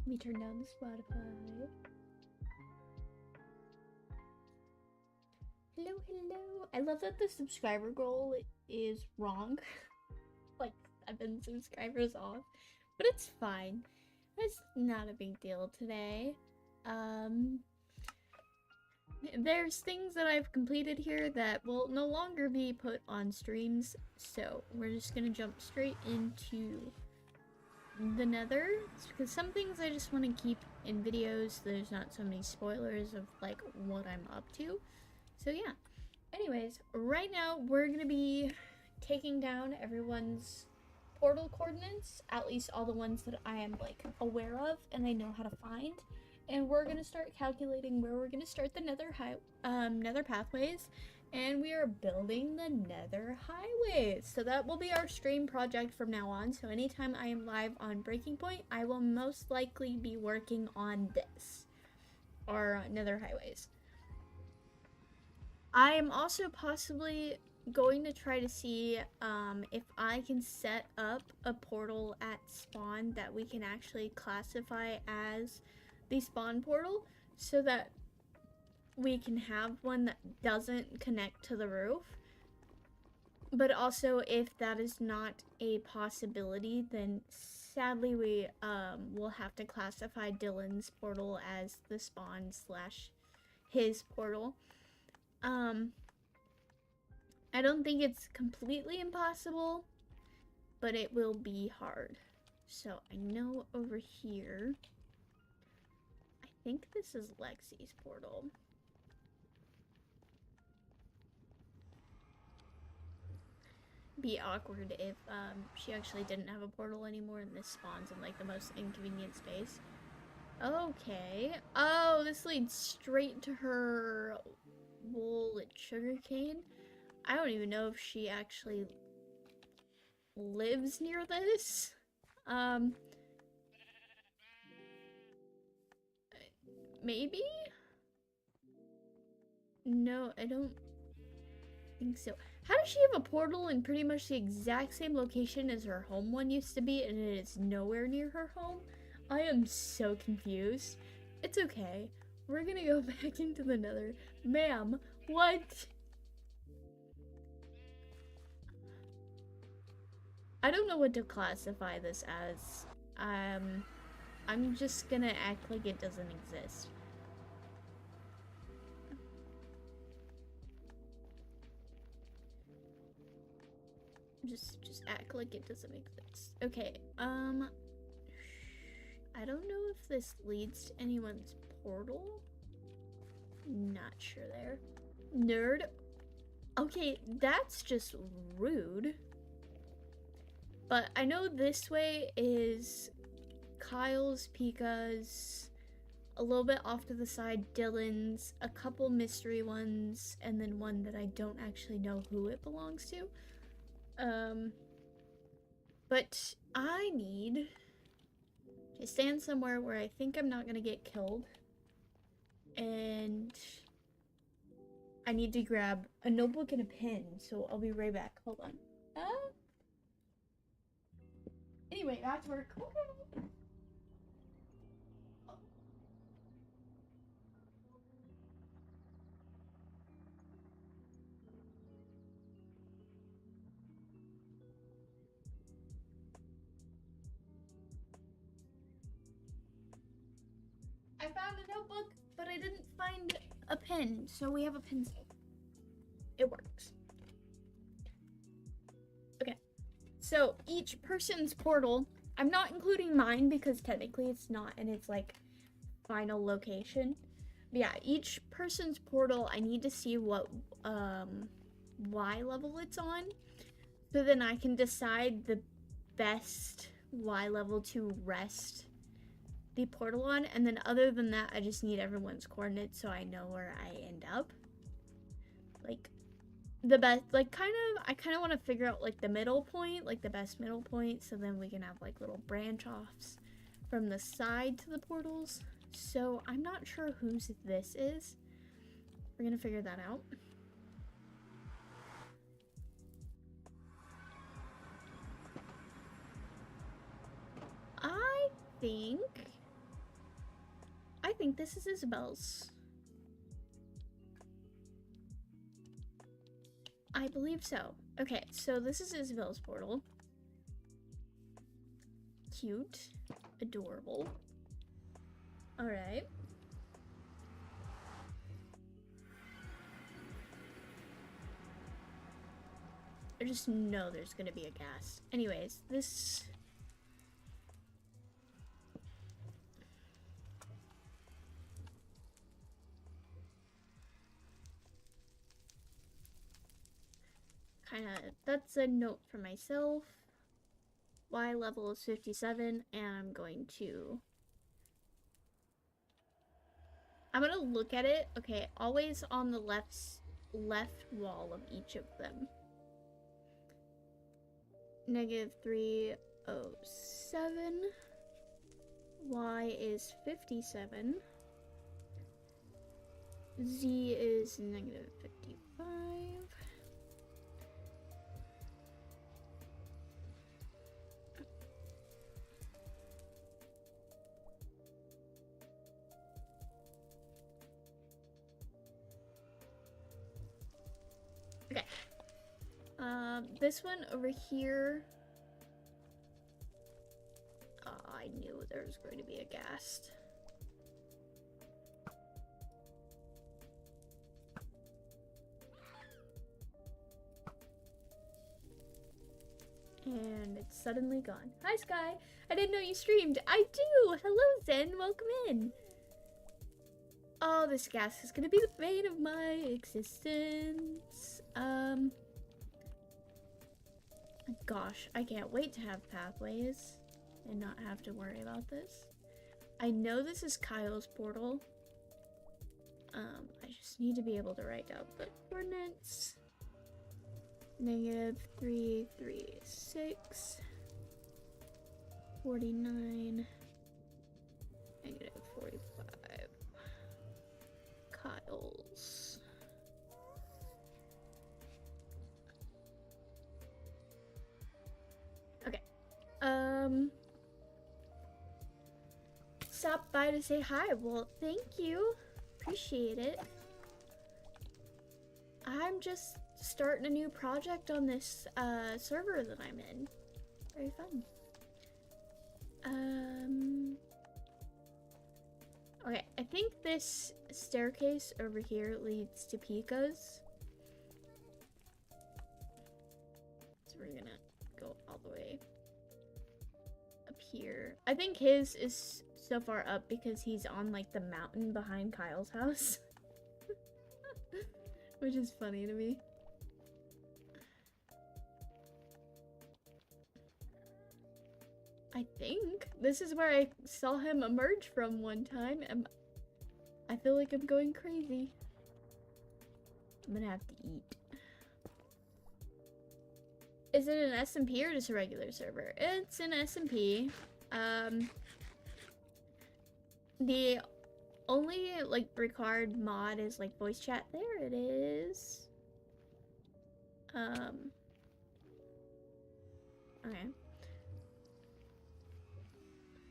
Let me turn down the Spotify. Hello, hello. I love that the subscriber goal is wrong. Like 7 subscribers off. But it's fine. It's not a big deal today. There's things that I've completed here that will no longer be put on streams, so we're just gonna jump straight into the Nether, because some things I just want to keep in videos so there's not so many spoilers of like what I'm up to. So yeah. Anyways, right now we're gonna be taking down everyone's portal coordinates, at least all the ones that I am like aware of and I know how to find. And we're gonna start calculating where we're gonna start the Nether pathways, and we are building the Nether highways. So that will be our stream project from now on. So anytime I am live on Breaking Point, I will most likely be working on this, our Nether highways. I am also possibly going to try to see if I can set up a portal at spawn that we can actually classify as the spawn portal, so that we can have one that doesn't connect to the roof. But also, if that is not a possibility, then sadly we will have to classify Dylan's portal as the spawn slash his portal. I don't think it's completely impossible, but it will be hard. So I know over here, I think this is Lexi's portal. Be awkward if she actually didn't have a portal anymore and this spawns in like the most inconvenient space. Okay. Oh, this leads straight to her wool and sugarcane. I don't even know if she actually lives near this. Maybe? No, I don't think so. How does she have a portal in pretty much the exact same location as her home one used to be, and it is nowhere near her home? I am so confused. It's okay. We're gonna go back into the Nether. Ma'am, what? I don't know what to classify this as. I'm just gonna act like it doesn't exist. Just act like it doesn't exist. Okay, I don't know if this leads to anyone's portal. Not sure there. Nerd. Okay, that's just rude. But I know this way is Kyle's, Pika's, a little bit off to the side, Dylan's, a couple mystery ones, and then one that I don't actually know who it belongs to. But I need to stand somewhere where I think I'm not gonna get killed. And I need to grab a notebook and a pen, so I'll be right back. Hold on. Anyway, back to work. Okay. I found a notebook, but I didn't find a pen, so we have a pencil. It works. Okay, so each person's portal, I'm not including mine because technically it's not in its like final location. But yeah, each person's portal, I need to see what Y level it's on, so then I can decide the best Y level to rest the portal on, and then other than that, I just need everyone's coordinates so I know where I end up. Like, the best, like, I kind of want to figure out, like, the middle point, like, the best middle point, so then we can have, like, little branch-offs from the side to the portals. So, I'm not sure whose this is. We're gonna figure that out. I think think this is Isabel's. I believe so. Okay, so this is Isabel's portal. Cute. Adorable. Alright. I just know there's gonna be a ghast. Anyways, this... that's a note for myself. Y level is 57, and I'm going to look at it. Okay, always on the left wall of each of them. -307. Y is 57. Z is -55. Okay. This one over here. I knew there was going to be a ghast. And it's suddenly gone. Hi, Sky. I didn't know you streamed. I do. Hello, Zen. Welcome in. Oh, this ghast is gonna be the bane of my existence. Gosh, I can't wait to have pathways and not have to worry about this. I know this is Kyle's portal. I just need to be able to write down the coordinates. -336, 49, -45. Kyle's. Okay. Stop by to say hi. Well, thank you. Appreciate it. I'm just starting a new project on this server that I'm in. Very fun. Okay, I think this staircase over here leads to Pika's. So we're gonna go all the way up here. I think his is so far up because he's on like the mountain behind Kyle's house. Which is funny to me. I think this is where I saw him emerge from one time, and I feel like I'm going crazy. I'm gonna have to eat. Is it an SMP or just a regular server? It's an SMP. The only like required mod is like voice chat. There it is. Okay.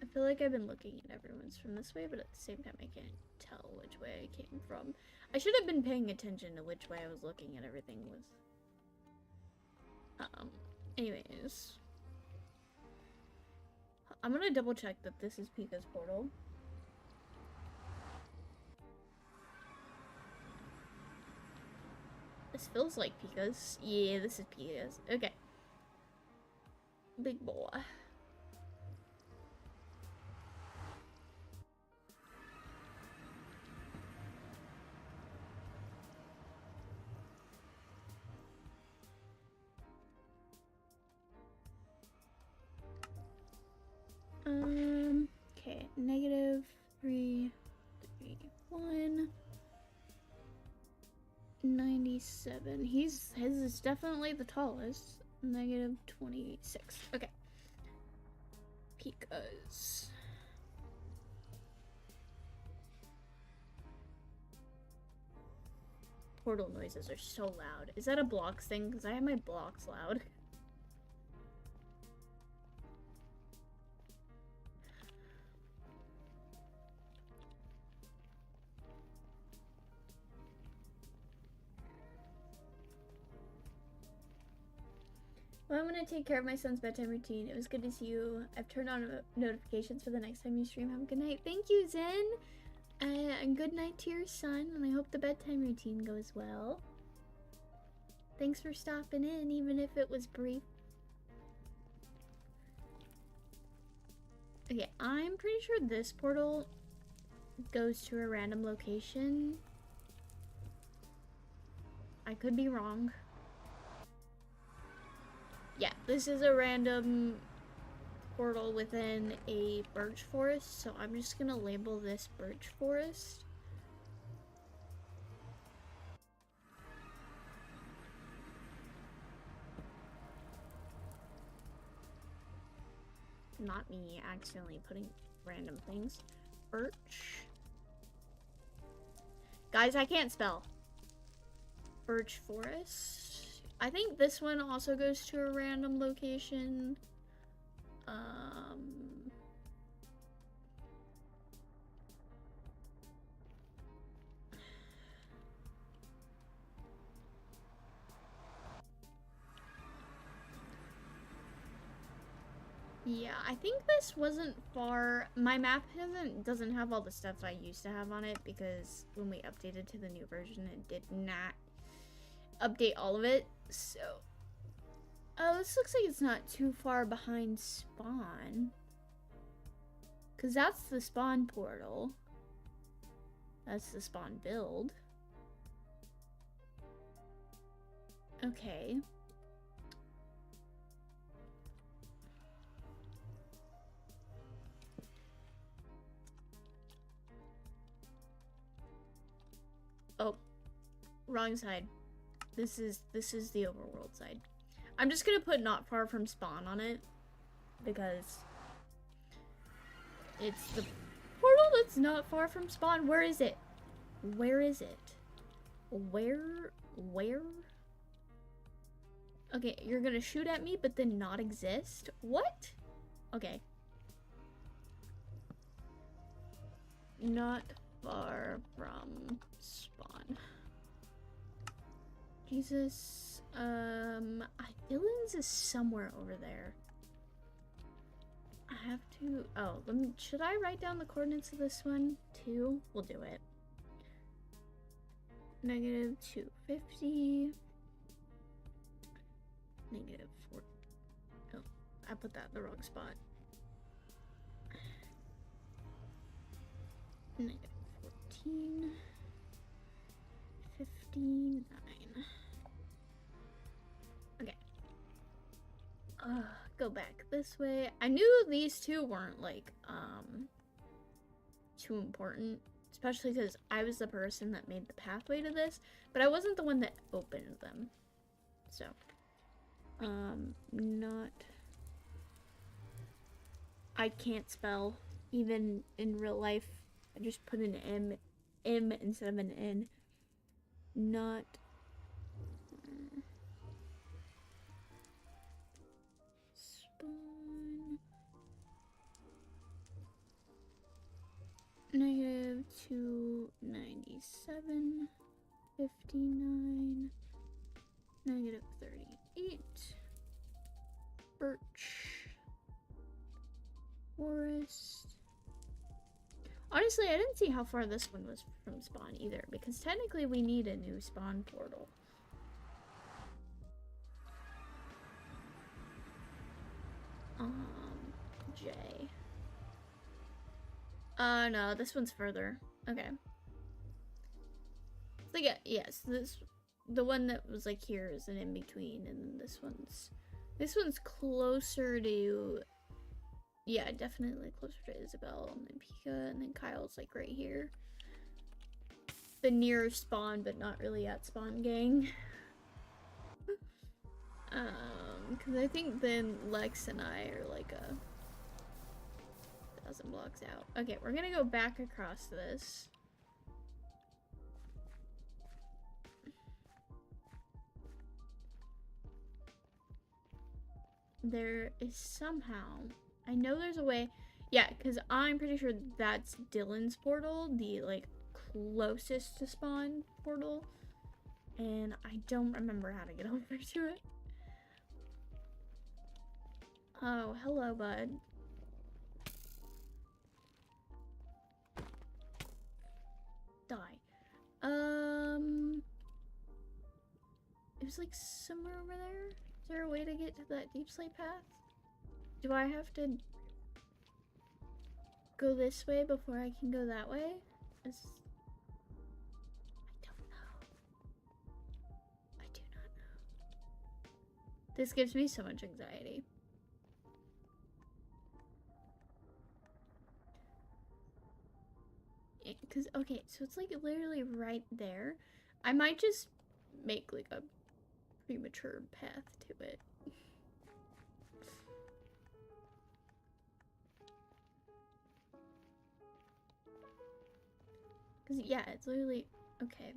I feel like I've been looking at everyone's from this way, but at the same time I can't tell which way I came from. I should have been paying attention to which way I was looking at everything with. Anyways. I'm gonna double check that this is Pika's portal. This feels like Pika's. Yeah, this is Pika's. Okay. Big boy. Okay, -331. 97. His is definitely the tallest. -26. Okay. Pika's. Portal noises are so loud. Is that a blocks thing? Because I have my blocks loud. Well, I'm gonna take care of my son's bedtime routine. It was good to see you. I've turned on notifications for the next time you stream. Have a good night. Thank you, Zen. And good night to your son, and I hope the bedtime routine goes well. Thanks for stopping in, even if it was brief. Okay, I'm pretty sure this portal goes to a random location. I could be wrong. Yeah, this is a random portal within a birch forest, so I'm just gonna label this birch forest. Not me accidentally putting random things. Birch. Guys, I can't spell. Birch forest. I think this one also goes to a random location. Yeah, I think this wasn't far. My map doesn't have all the stuff I used to have on it because when we updated to the new version, it did not update all of it. So, oh, this looks like it's not too far behind spawn. Because that's the spawn portal. That's the spawn build. Okay. Oh, wrong side. This is the overworld side. I'm just gonna put not far from spawn on it because it's the portal that's not far from spawn. Where is it? Where is it? Where? Okay, you're gonna shoot at me but then not exist? What? Okay. Not far from spawn. Jesus. Dylan's is somewhere over there. I have to. Oh, should I write down the coordinates of this one too? We'll do it. Negative 250. Negative 4. Oh, I put that in the wrong spot. Negative 14. 59. Okay. Go back this way. I knew these two weren't like too important, especially because I was the person that made the pathway to this, but I wasn't the one that opened them. So, not. I can't spell even in real life. I just put an M instead of an N. Not. Spawn. Negative 297. 59. Negative 38. Birch. Forest. Honestly, I didn't see how far this one was from spawn either, because technically we need a new spawn portal. J. No, this one's further. Okay. So yeah, yes, the one that was like here is an in-between, and then this one's closer to, yeah, definitely closer to Isabelle, and then Pika, and then Kyle's like right here. The near spawn, but not really at spawn, gang. Because I think then Lex and I are like 1,000 blocks out. Okay, we're gonna go back across this. There is somehow, I know there's a way, yeah, because I'm pretty sure that's Dylan's portal, the like closest to spawn portal, and I don't remember how to get over to it. Oh, hello, bud. Die. It was like somewhere over there. Is there a way to get to that deep slate path? Do I have to go this way before I can go that way? I don't know. I do not know. This gives me so much anxiety. Because, okay, so it's like literally right there. I might just make like a premature path to it. Because, yeah, it's literally... Okay.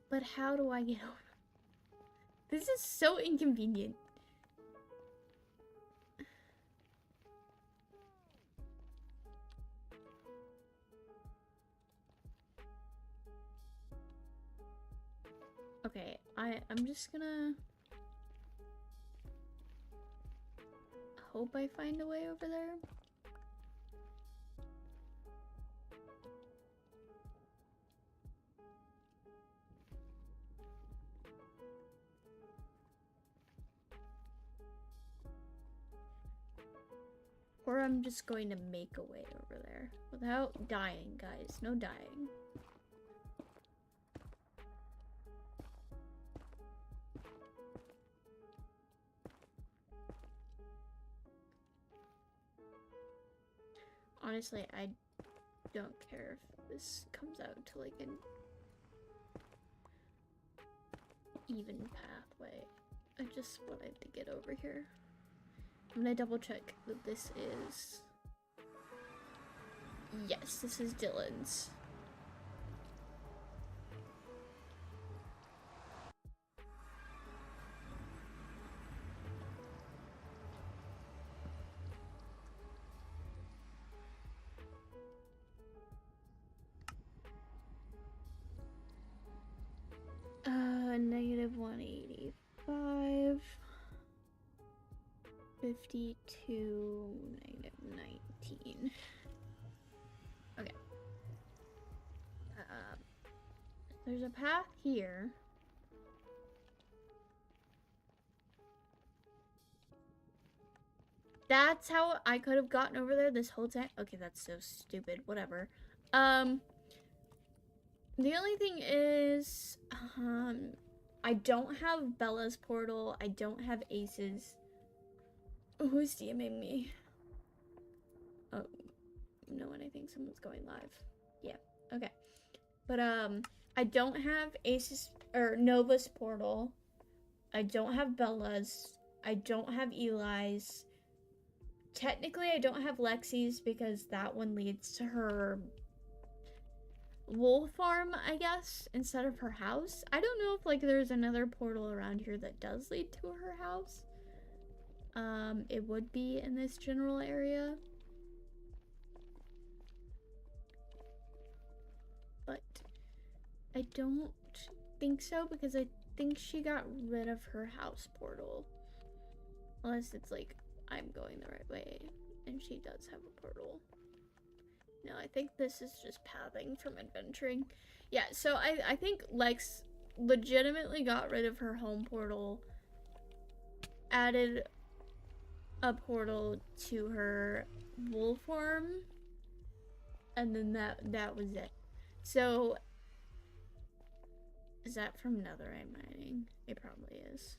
But how do I get over? This is so inconvenient. Okay, I'm just gonna... hope I find a way over there. Or I'm just going to make a way over there without dying, guys. No dying. Honestly, I don't care if this comes out to like an even pathway. I just wanted to get over here. I'm gonna double check that this is... Yes, this is Dylan's. Negative 185. 52, negative 19. Okay. There's a path here. That's how I could have gotten over there this whole time. Okay, that's so stupid. Whatever. The only thing is, I don't have Bella's portal. I don't have Ace's. Who's DMing me? Oh, no one. I think someone's going live. Yeah. Okay. But I don't have Ace's or Nova's portal. I don't have Bella's. I don't have Eli's. Technically, I don't have Lexi's because that one leads to her wool farm, I guess, instead of her house. I don't know if like there's another portal around here that does lead to her house. It would be in this general area. But I don't think so because I think she got rid of her house portal. Unless it's like I'm going the right way and she does have a portal. No, I think this is just pathing from adventuring. Yeah, so I think Lex legitimately got rid of her home portal, added a portal to her wool farm, and then that was it. So is that from netherite mining? It probably is.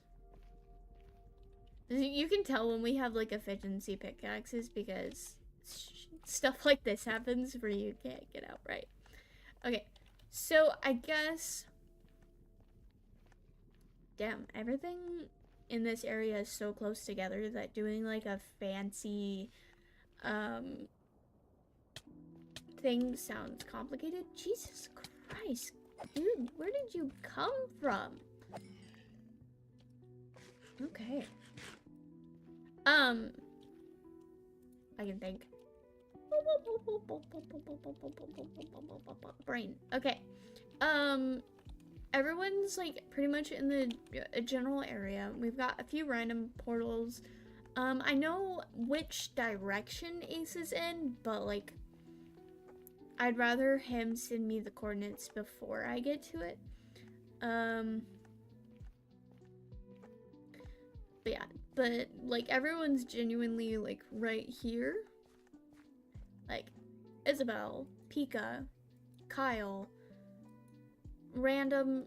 You can tell when we have like efficiency pickaxes because stuff like this happens where you can't get out right. Okay, so I guess... Damn, everything in this area is so close together that doing like a fancy thing sounds complicated. Jesus Christ, dude, where did you come from? Okay. I can think. Brain. Okay. everyone's like pretty much in the general area. We've got a few random portals. I know which direction Ace is in, but like I'd rather him send me the coordinates before I get to it. But yeah, but like everyone's genuinely like right here. Like Isabel, Pika, Kyle, random,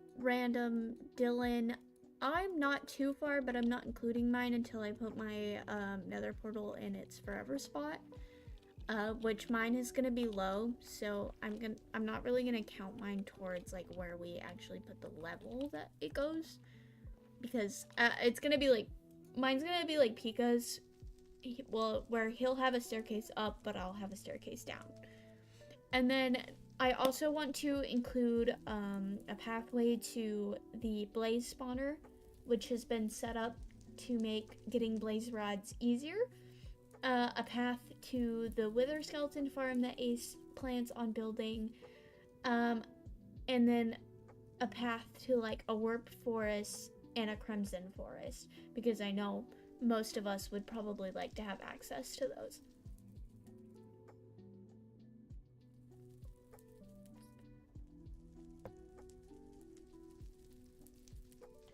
Dylan. I'm not too far, but I'm not including mine until I put my nether portal in its forever spot. Which mine is gonna be low, so I'm not really gonna count mine towards like where we actually put the level that it goes, because it's gonna be like, mine's gonna be like Pika's, well, where he'll have a staircase up, but I'll have a staircase down. And then I also want to include a pathway to the blaze spawner, which has been set up to make getting blaze rods easier. A path to the wither skeleton farm that Ace plans on building, and then a path to like a warp forest and a crimson forest, because I know most of us would probably like to have access to those.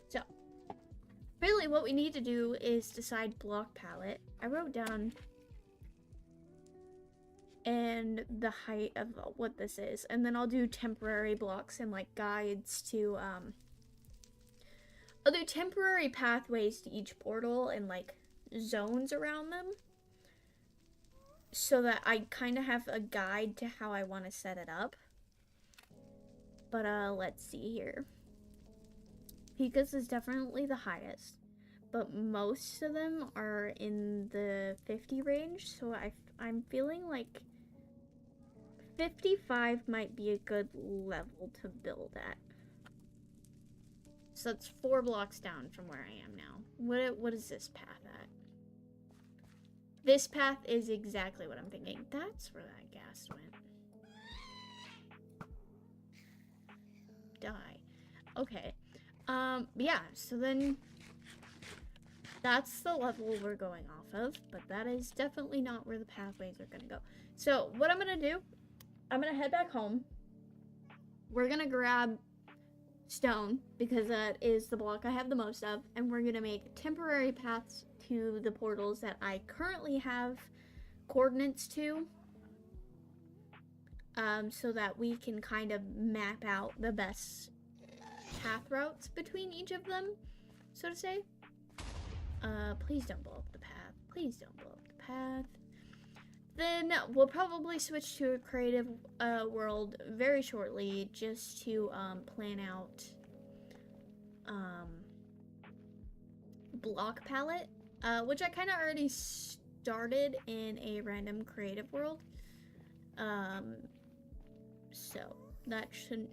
So really what we need to do is decide block palette. I wrote down and the height of what this is, and then I'll do temporary blocks and like guides to I'll do temporary pathways to each portal and like zones around them, so that I kind of have a guide to how I want to set it up. But let's see here. Pika's is definitely the highest, but most of them are in the 50 range, so I'm feeling like 55 might be a good level to build at. So that's 4 blocks down from where I am now. What is this path at? This path is exactly what I'm thinking. That's where that gas went. Die. Okay. Yeah, so then that's the level we're going off of, but that is definitely not where the pathways are gonna go. So what I'm gonna do, I'm gonna head back home. We're gonna grab stone, because that is the block I have the most of, and we're gonna make temporary paths to the portals that I currently have coordinates to, so that we can kind of map out the best path routes between each of them, so to say. Please don't blow up the path. Please don't blow up the path. Then we'll probably switch to a creative world very shortly, just to plan out block palette, which I kind of already started in a random creative world. So that shouldn't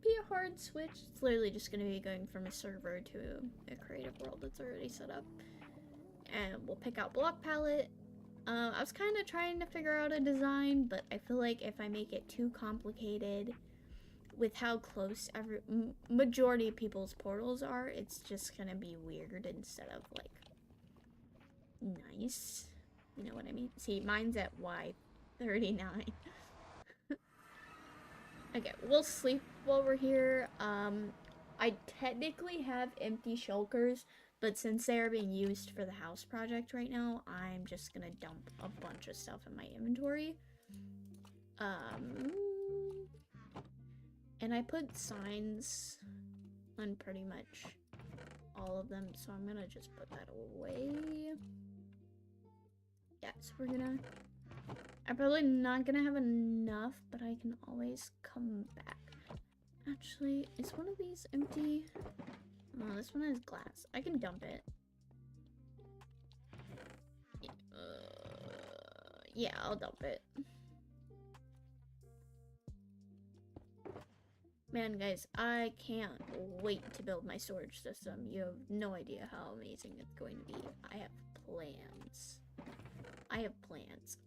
be a hard switch. It's literally just going to be going from a server to a creative world that's already set up. And we'll pick out block palette. I was kind of trying to figure out a design, but I feel like if I make it too complicated with how close majority of people's portals are, it's just gonna be weird instead of like nice. You know what I mean? See, mine's at Y39. Okay, we'll sleep while we're here. I technically have empty shulkers, but since they are being used for the house project right now, I'm just gonna dump a bunch of stuff in my inventory. And I put signs on pretty much all of them, so I'm gonna just put that away. Yeah, so we're gonna... I'm probably not gonna have enough, but I can always come back. Actually, is one of these empty? Oh, this one has glass. I can dump it. Yeah, I'll dump it. Man, guys, I can't wait to build my storage system. You have no idea how amazing it's going to be. I have plans.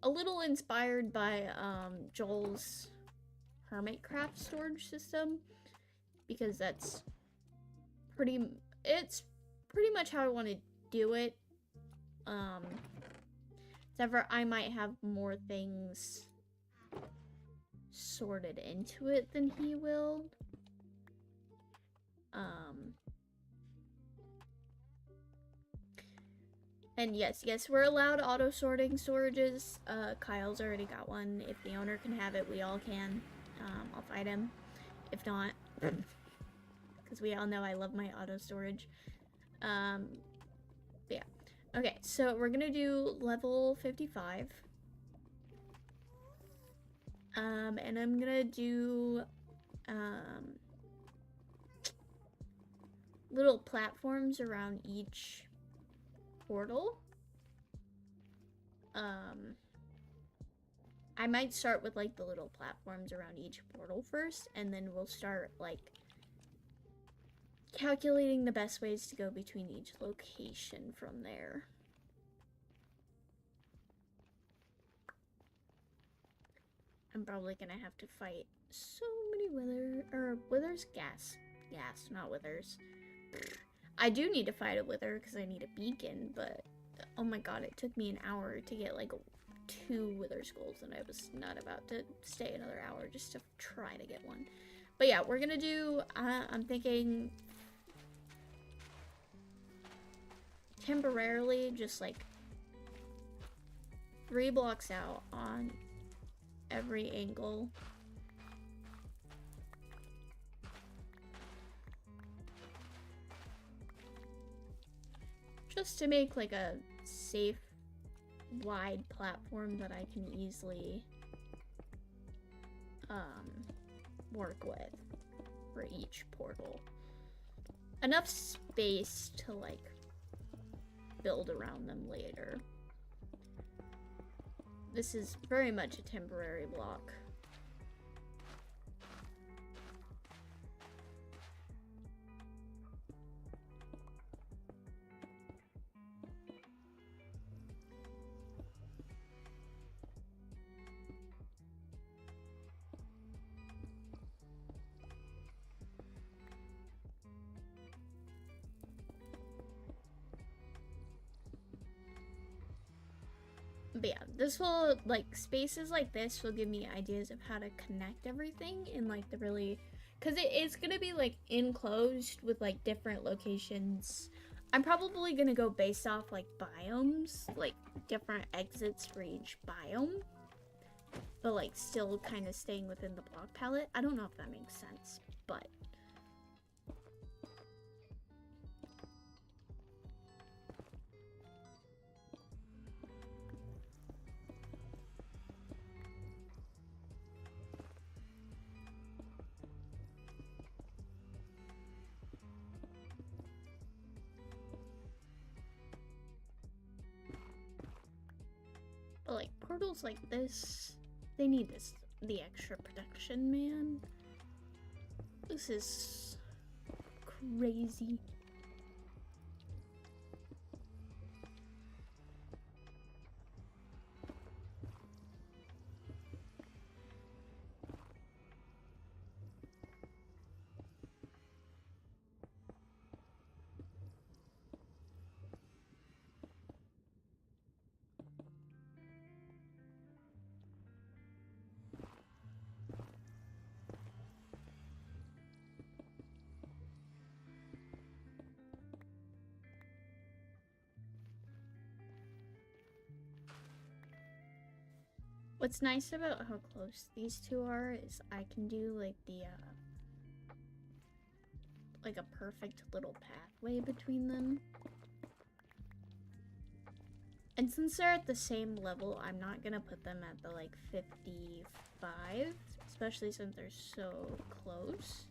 A little inspired by Joel's Hermitcraft storage system. because it's pretty much how I want to do it. Except I might have more things sorted into it than he will. And yes, we're allowed auto sorting storages. Kyle's already got one. If the owner can have it, we all can. I'll fight him. If not, because we all know I love my auto storage. Yeah. Okay, so we're gonna do level 55. And I'm gonna do little platforms around each portal. I might start with like the little platforms around each portal first, and then we'll start like calculating the best ways to go between each location from there. I'm probably gonna have to fight so many withers? Gas, not withers. I do need to fight a wither because I need a beacon, but oh my god, it took me an hour to get like 2 wither skulls, and I was not about to stay another hour just to try to get one. But yeah, we're gonna do, I'm thinking temporarily just like 3 blocks out on every angle. Just to make like a safe, wide platform that I can easily work with for each portal. Enough space to like build around them later. This is very much a temporary block. But yeah, this will, like, spaces like this will give me ideas of how to connect everything in, like, the really... Because it's gonna be, like, enclosed with, like, different locations. I'm probably gonna go based off, like, biomes. Like, different exits for each biome. But, like, still kind of staying within the block palette. I don't know if that makes sense, but... But like portals like this, they need the extra protection, man. This is crazy. What's nice about how close these two are is I can do like the like a perfect little pathway between them. And since they're at the same level, I'm not gonna put them at the like 55, especially since they're so close.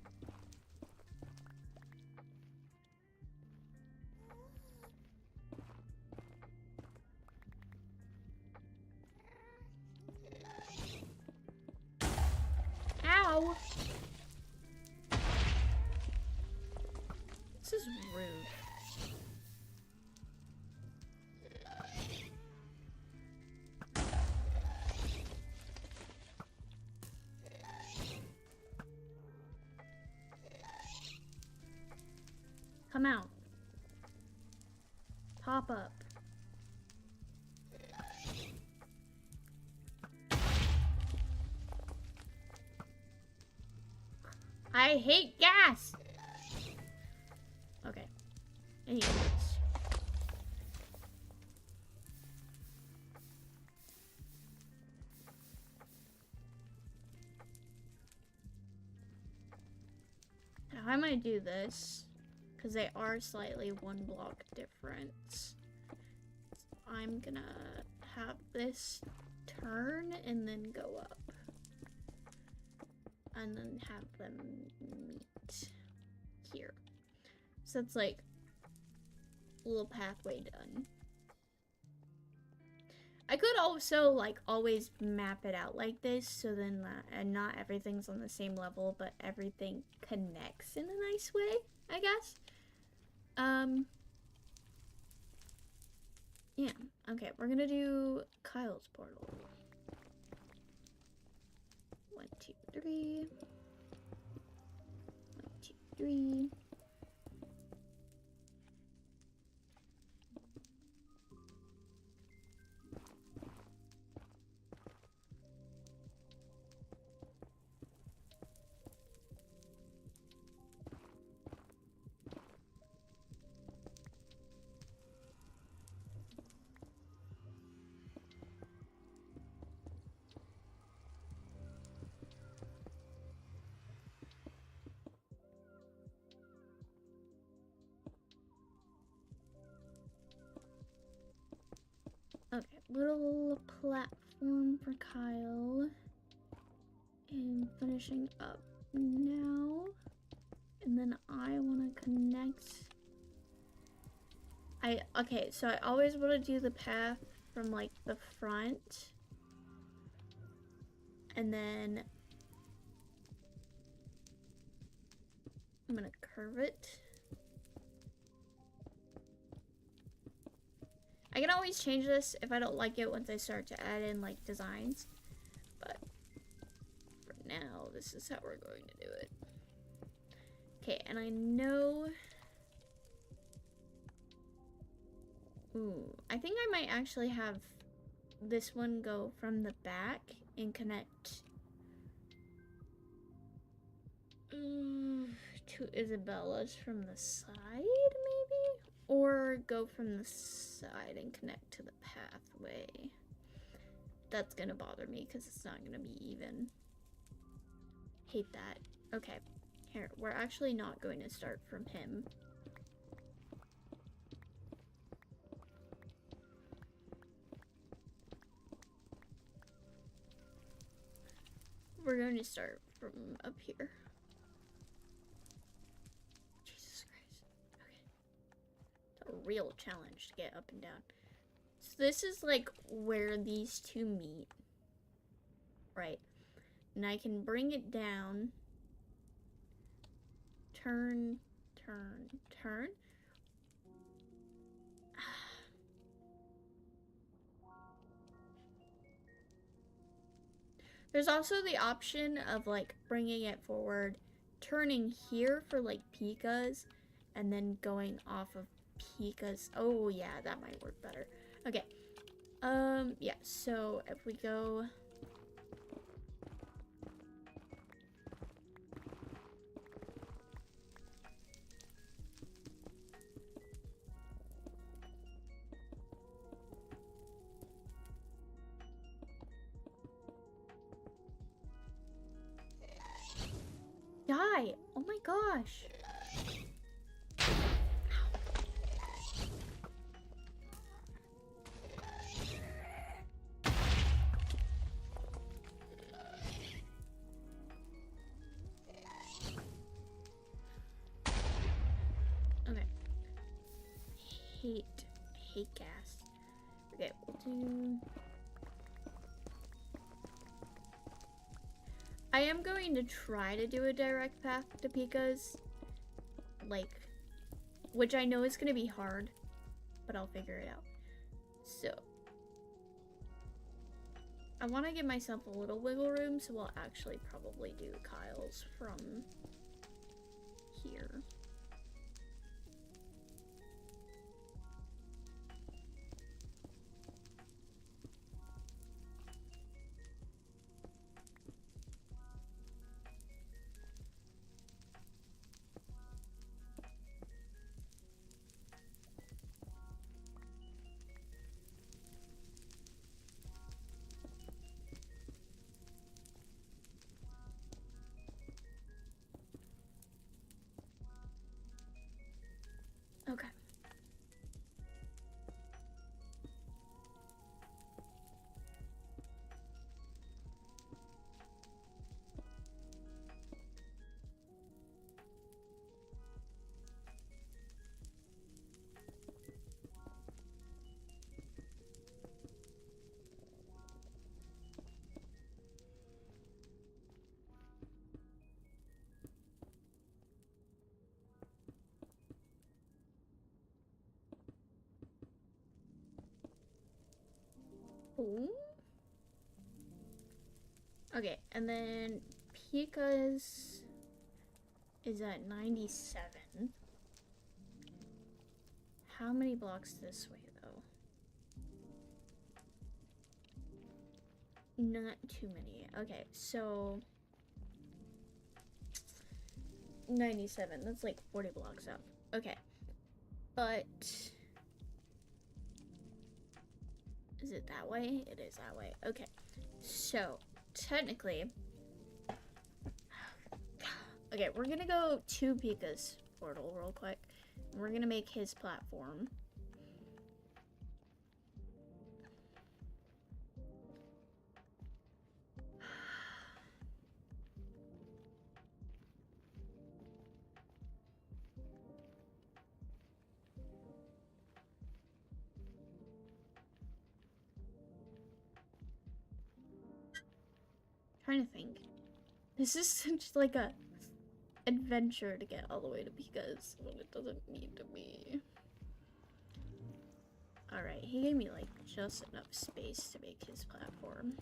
Ow! This is rude. Come out. Pop up. I hate gas! Okay. Anyways. How I might do this, because they are slightly one block difference. I'm gonna have this turn and then go up. And then have them meet here. So it's like a little pathway done. I could also like always map it out like this, so then and not everything's on the same level, but everything connects in a nice way, I guess. Yeah, okay, we're gonna do Kyle's portal. 1, 2, 3. 1, 2, 3. Okay, little platform for Kyle. And finishing up now. And then I want to connect. Okay, so I always want to do the path from like the front. And then I'm going to curve it. I can always change this if I don't like it once I start to add in like designs, but for now, this is how we're going to do it. Okay, and I know, I think I might actually have this one go from the back and connect to Isabella's from the side, maybe? Or go from the side and connect to the pathway. That's gonna bother me because it's not gonna be even. Hate that. Okay, here, we're actually not going to start from him. We're going to start from up here. Jesus Christ. Okay. It's a real challenge to get up and down. So this is like where these two meet. Right. And I can bring it down. Turn, turn, turn. There's also the option of like bringing it forward, turning here for like Pika's, and then going off of Pika's. Oh yeah, that might work better. Okay. Yeah, so if we go die. Oh my gosh. Okay. Hate gas. Okay, we'll do. I am going to try to do a direct path to Pika's, like, which I know is going to be hard, but I'll figure it out. So, I want to give myself a little wiggle room, so we'll actually probably do Kyle's from here. Cool. Okay, and then Pika's is at 97. How many blocks this way, though? Not too many. Okay, so 97. That's like 40 blocks up. Okay. But is it that way? It is that way. Okay. So, technically, okay, we're gonna go to Pika's portal real quick. We're gonna make his platform. Trying to think. This is such like a adventure to get all the way to Pika's when it doesn't need to be. Alright, he gave me like just enough space to make his platform.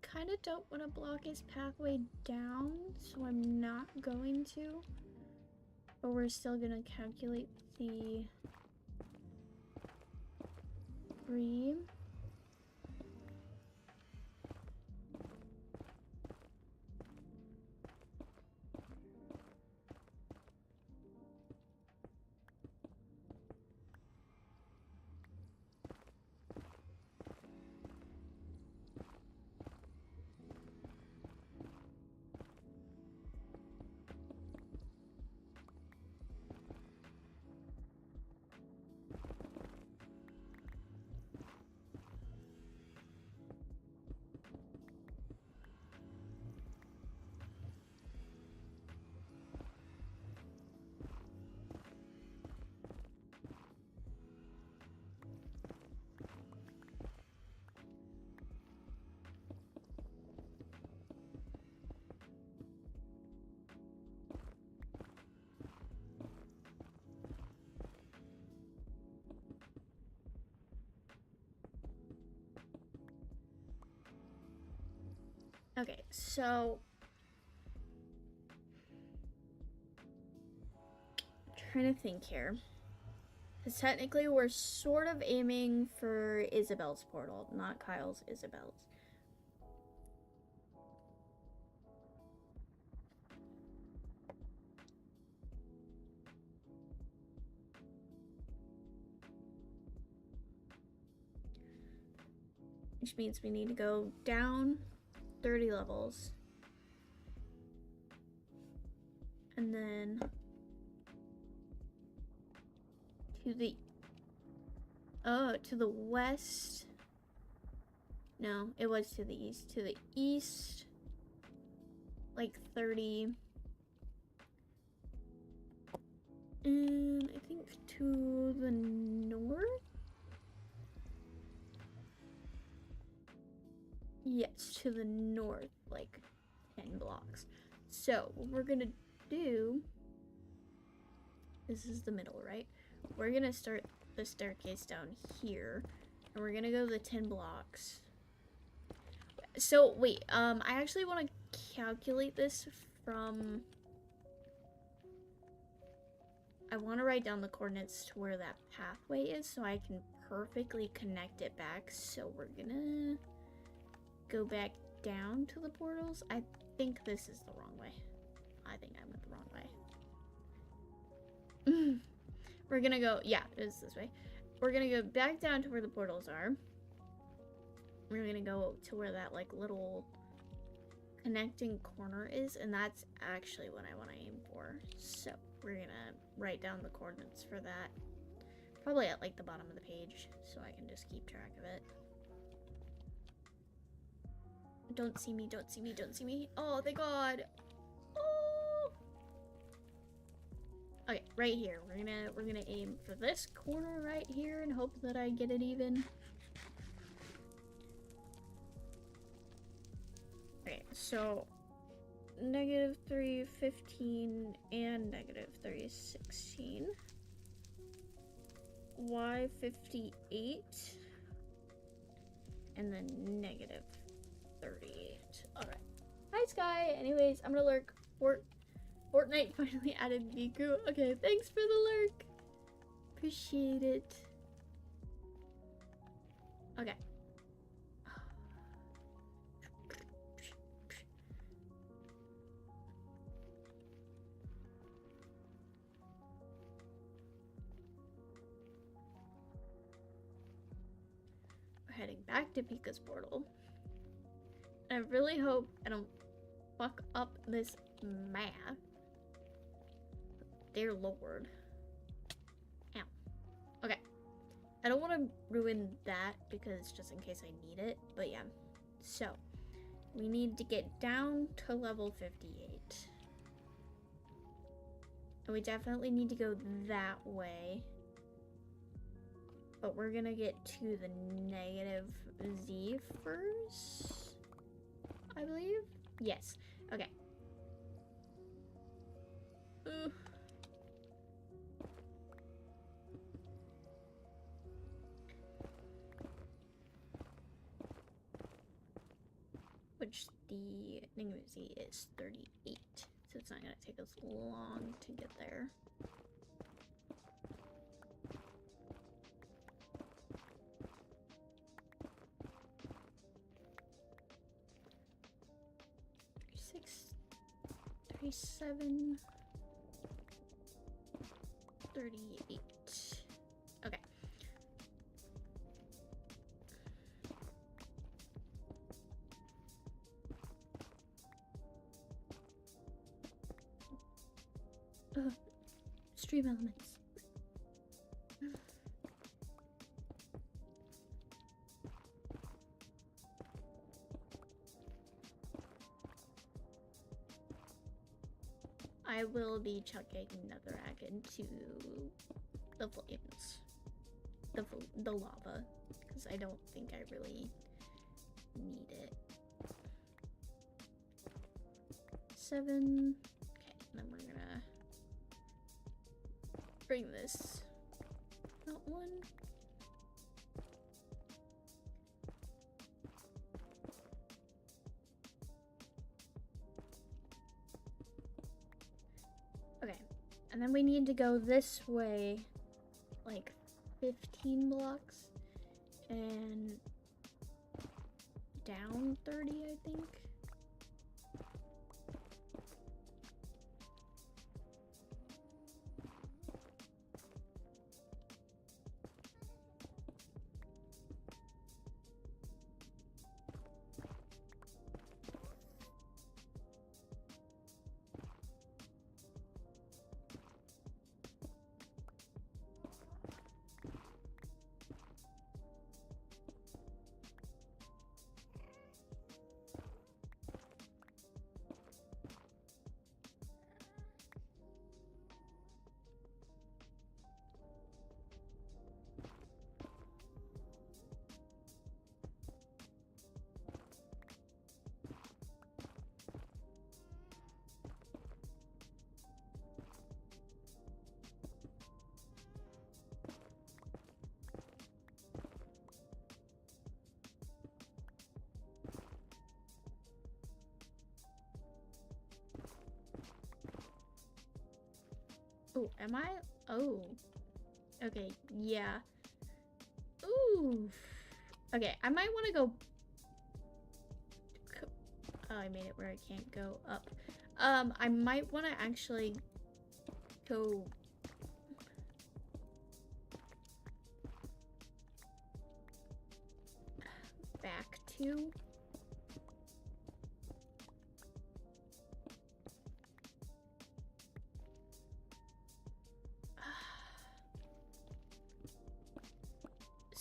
Kind of don't want to block his pathway down, so I'm not going to. But we're still gonna calculate the 3. Okay, so trying to think here. Because technically we're sort of aiming for Isabel's portal, not Kyle's, Isabel's. Which means we need to go down 30 levels. And then to the west. No, it was to the east. To the east, like 30. And I think to the north? Yes, to the north, like 10 blocks. So, what we're gonna do, this is the middle, right? We're gonna start the staircase down here, and we're gonna go the 10 blocks. So, wait, I actually want to calculate this from... I want to write down the coordinates to where that pathway is so I can perfectly connect it back. So, we're gonna go back down to the portals. I think this is the wrong way. I think I went the wrong way. We're gonna go, yeah, it is this way. We're gonna go back down to where the portals are. We're gonna go to where that like little connecting corner is, and that's actually what I want to aim for. So we're gonna write down the coordinates for that. Probably at like the bottom of the page so I can just keep track of it. Don't see me, don't see me, don't see me. Oh, thank God. Oh. Okay, right here. We're gonna aim for this corner right here and hope that I get it even. Okay, so -3, 15, and -3, 16. Y 58. And then -38. Alright. Hi, Sky. Anyways, I'm gonna lurk. Fortnite finally added Miku. Okay, thanks for the lurk. Appreciate it. Okay. We're heading back to Pika's portal. I really hope I don't fuck up this math. Dear Lord. Ow. Okay. I don't want to ruin that because just in case I need it. But yeah. So, we need to get down to level 58. And we definitely need to go that way. But we're gonna get to the -Z first, I believe. Yes. Okay. Which the Z is 38, so it's not gonna take us long to get there. Seven 38. Okay. Stream elements. I will be chucking netherrack into the flames, the lava, because I don't think I really need it. 7. Okay, and then we're gonna bring this. Not 1. Okay, and then we need to go this way, like 15 blocks, and down 30, I think. Oh, am I? Oh. Okay, yeah. Ooh. Okay, I might want to go... Oh, I made it where I can't go up. I might want to actually go... back to...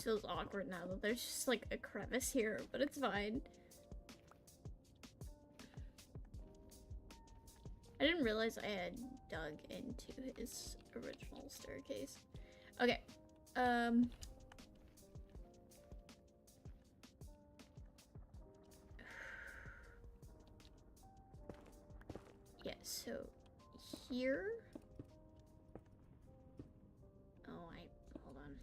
feels awkward now that there's just like a crevice here, but it's fine. I didn't even realize I had dug into his original staircase. Okay. Yeah, so here. Oh, hold on.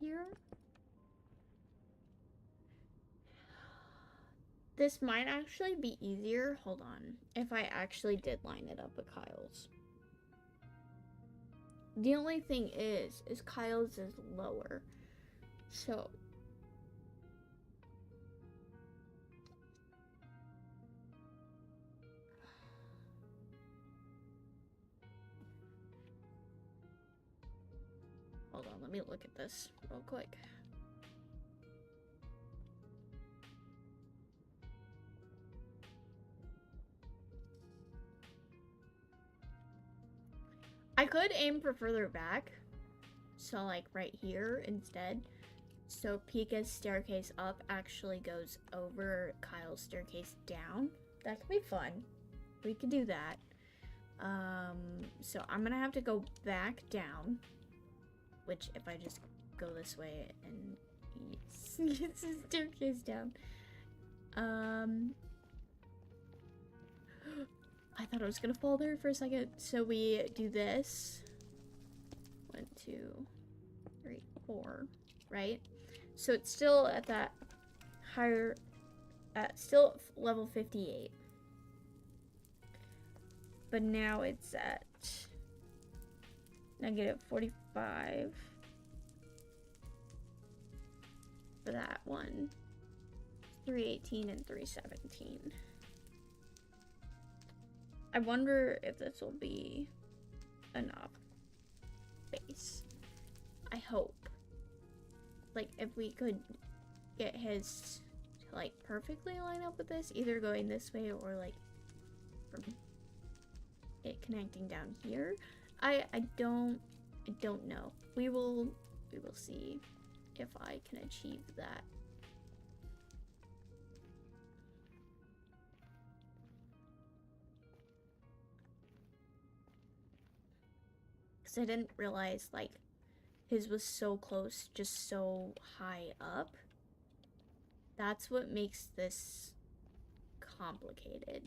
Here. This might actually be easier. Hold on. If I actually did line it up with Kyle's. The only thing is Kyle's is lower. So hold on, let me look at this real quick. I could aim for further back. So like right here instead. So Pika's staircase up actually goes over Kyle's staircase down. That could be fun. We could do that. So I'm gonna have to go back down. Which if I just go this way and it's a staircase down. I thought I was gonna fall there for a second. So we do this. 1, 2, 3, 4, right? So it's still at that higher, still level 58. But now it's at negative 45 for that one. 318 and 317. I wonder if this will be enough base. I hope. Like, if we could get his to, like, perfectly line up with this, either going this way or, like, from it connecting down here. I don't know. We will see if I can achieve that. I didn't realize, like, his was so close, just so high up. That's what makes this complicated.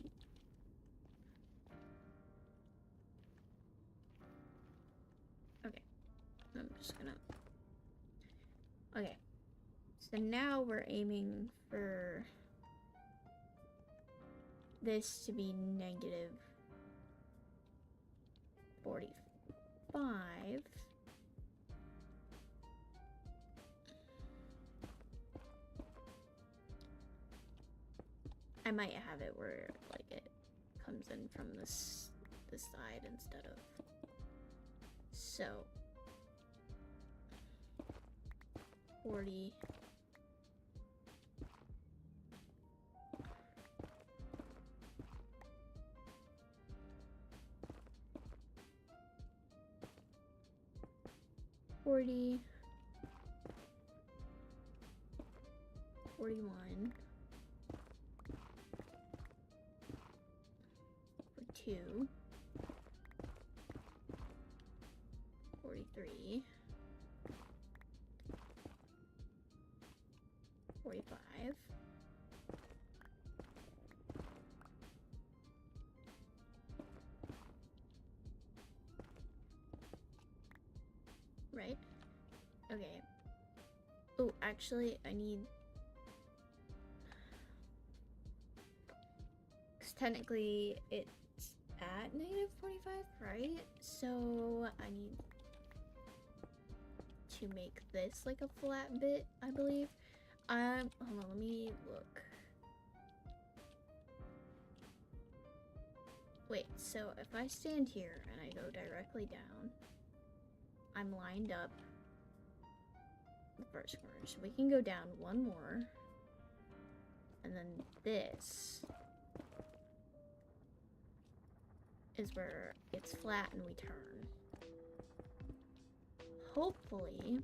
Okay, I'm just gonna... Okay, so now we're aiming for this to be negative 45. I might have it where like it comes in from this side instead of so 40. $40, $41, $42, $43, $45, right? Okay. Oh, actually, I need... Because technically, it's at negative 45, right? So, I need to make this like a flat bit, I believe. Hold on, let me look. Wait, so if I stand here and I go directly down, I'm lined up the first corner, so we can go down one more, and then this is where it's flat and we turn. Hopefully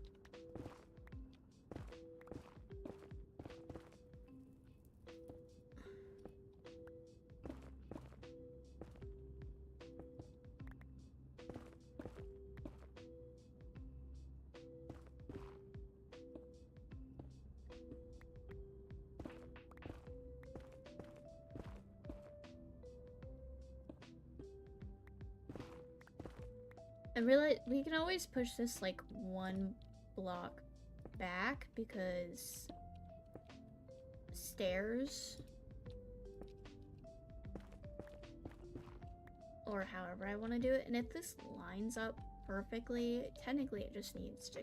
I realize we can always push this like one block back because stairs, or however I want to do it. And if this lines up perfectly, technically it just needs to,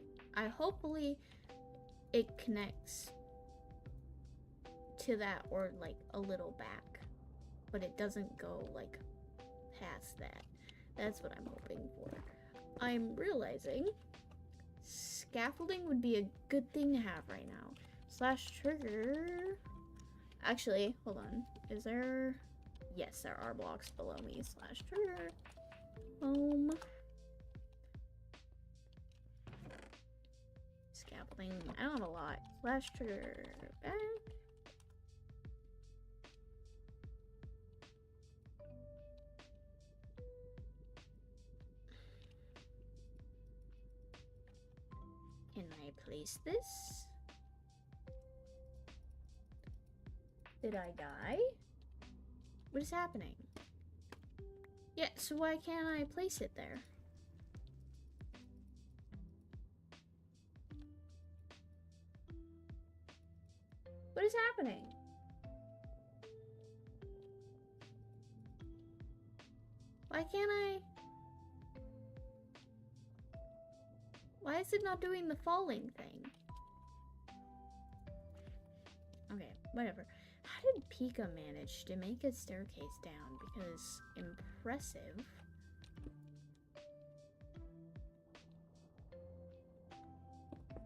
hopefully it connects to that or like a little back, but it doesn't go like past that. That's what I'm hoping for. I'm realizing scaffolding would be a good thing to have right now. Slash trigger. Actually, hold on. Is there? Yes, there are blocks below me. Slash trigger. Scaffolding. I don't have a lot. Slash trigger. Back. Can I place this? Did I die? What is happening? Yeah, so why can't I place it there? What is happening? Why can't I? Why is it not doing the falling thing? Okay, whatever. How did Pika manage to make a staircase down? Because impressive.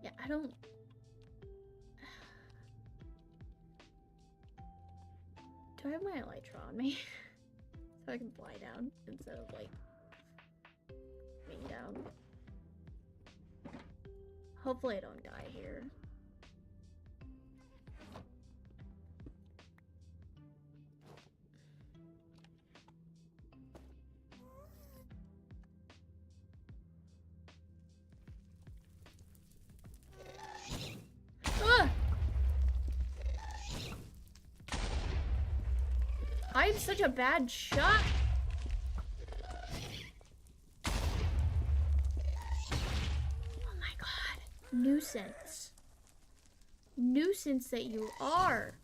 Yeah, I don't... Do I have my elytra on me? So I can fly down instead of, like, being down. Hopefully I don't die here. Ah! I'm such a bad shot. Nuisance. Nuisance that you are.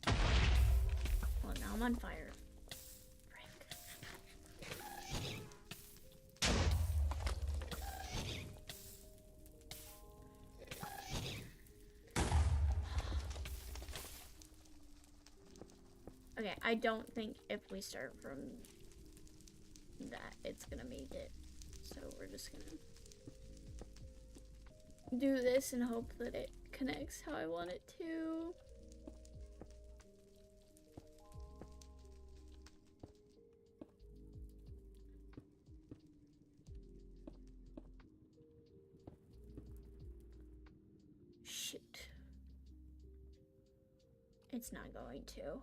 Well, now I'm on fire. Frick. Okay, I don't think if we start from that, it's gonna make it. So we're just gonna do this and hope that it connects how I want it to. Shoot. It's not going to.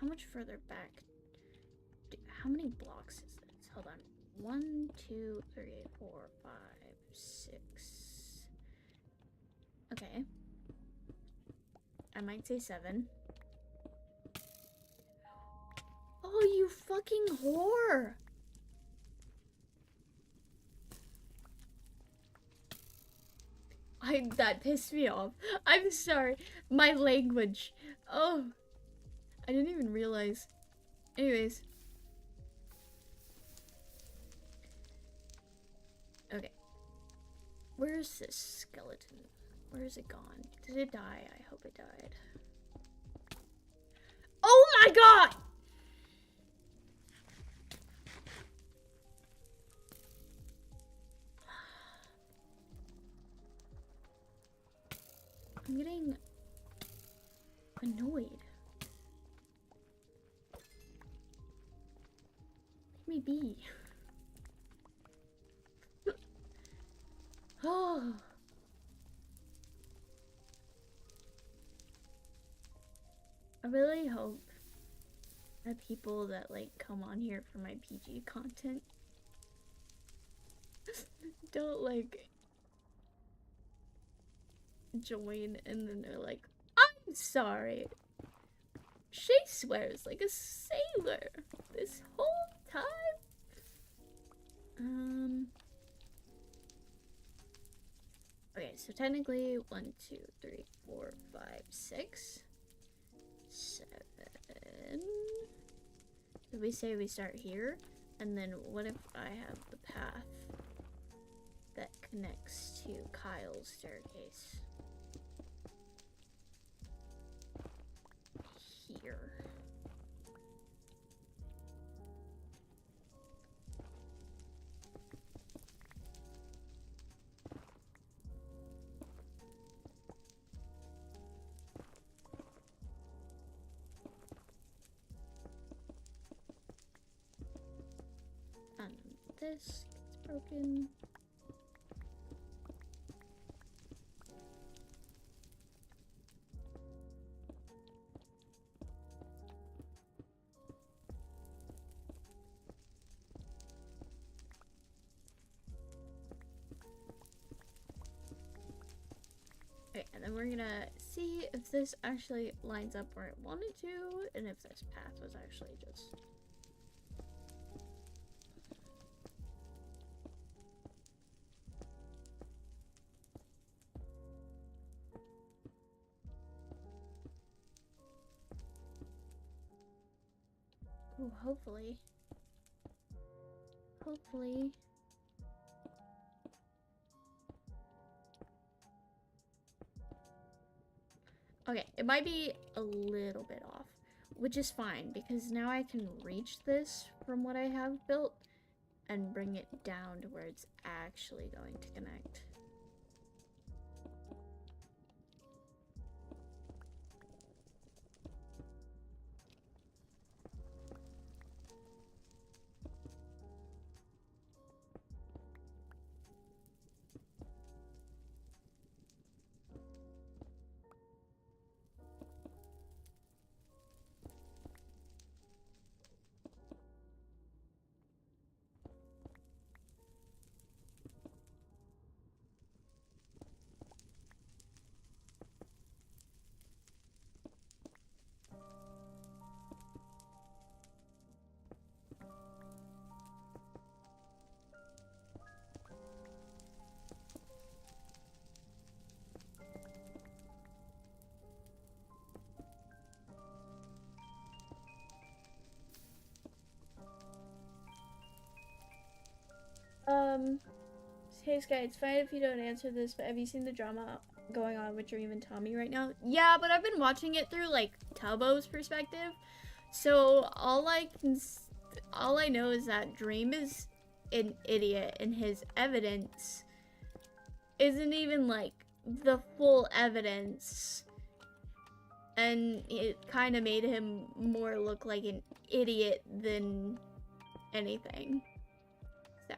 How much further back? How many blocks is this? Hold on. 1, 2, 3, 4, 5, 6. Okay. I might say 7. Oh, you fucking whore! That pissed me off. I'm sorry. My language. Oh. I didn't even realize. Anyways. Okay. Where's this skeleton? Where is it gone? Did it die? I hope it died. Oh my god! I'm getting annoyed. Let me be. Oh. I really hope that people that like come on here for my PG content don't like join and then they're like, I'm sorry. She swears like a sailor this whole time. Okay, so technically 1, 2, 3, 4, 5, 6, 7. Did we say we start here? And then what if I have the path that connects to Kyle's staircase? Here. And this gets broken. Okay, and then we're gonna see if this actually lines up where it wanted to, and if this path was actually just... Ooh, hopefully. Hopefully. Okay, it might be a little bit off, which is fine because now I can reach this from what I have built and bring it down to where it's actually going to connect. Hey Sky, it's fine if you don't answer this, but have you seen the drama going on with Dream and Tommy right now? Yeah, but I've been watching it through like Tubbo's perspective, so all I know is that Dream is an idiot and his evidence isn't even like the full evidence, and it kind of made him more look like an idiot than anything. So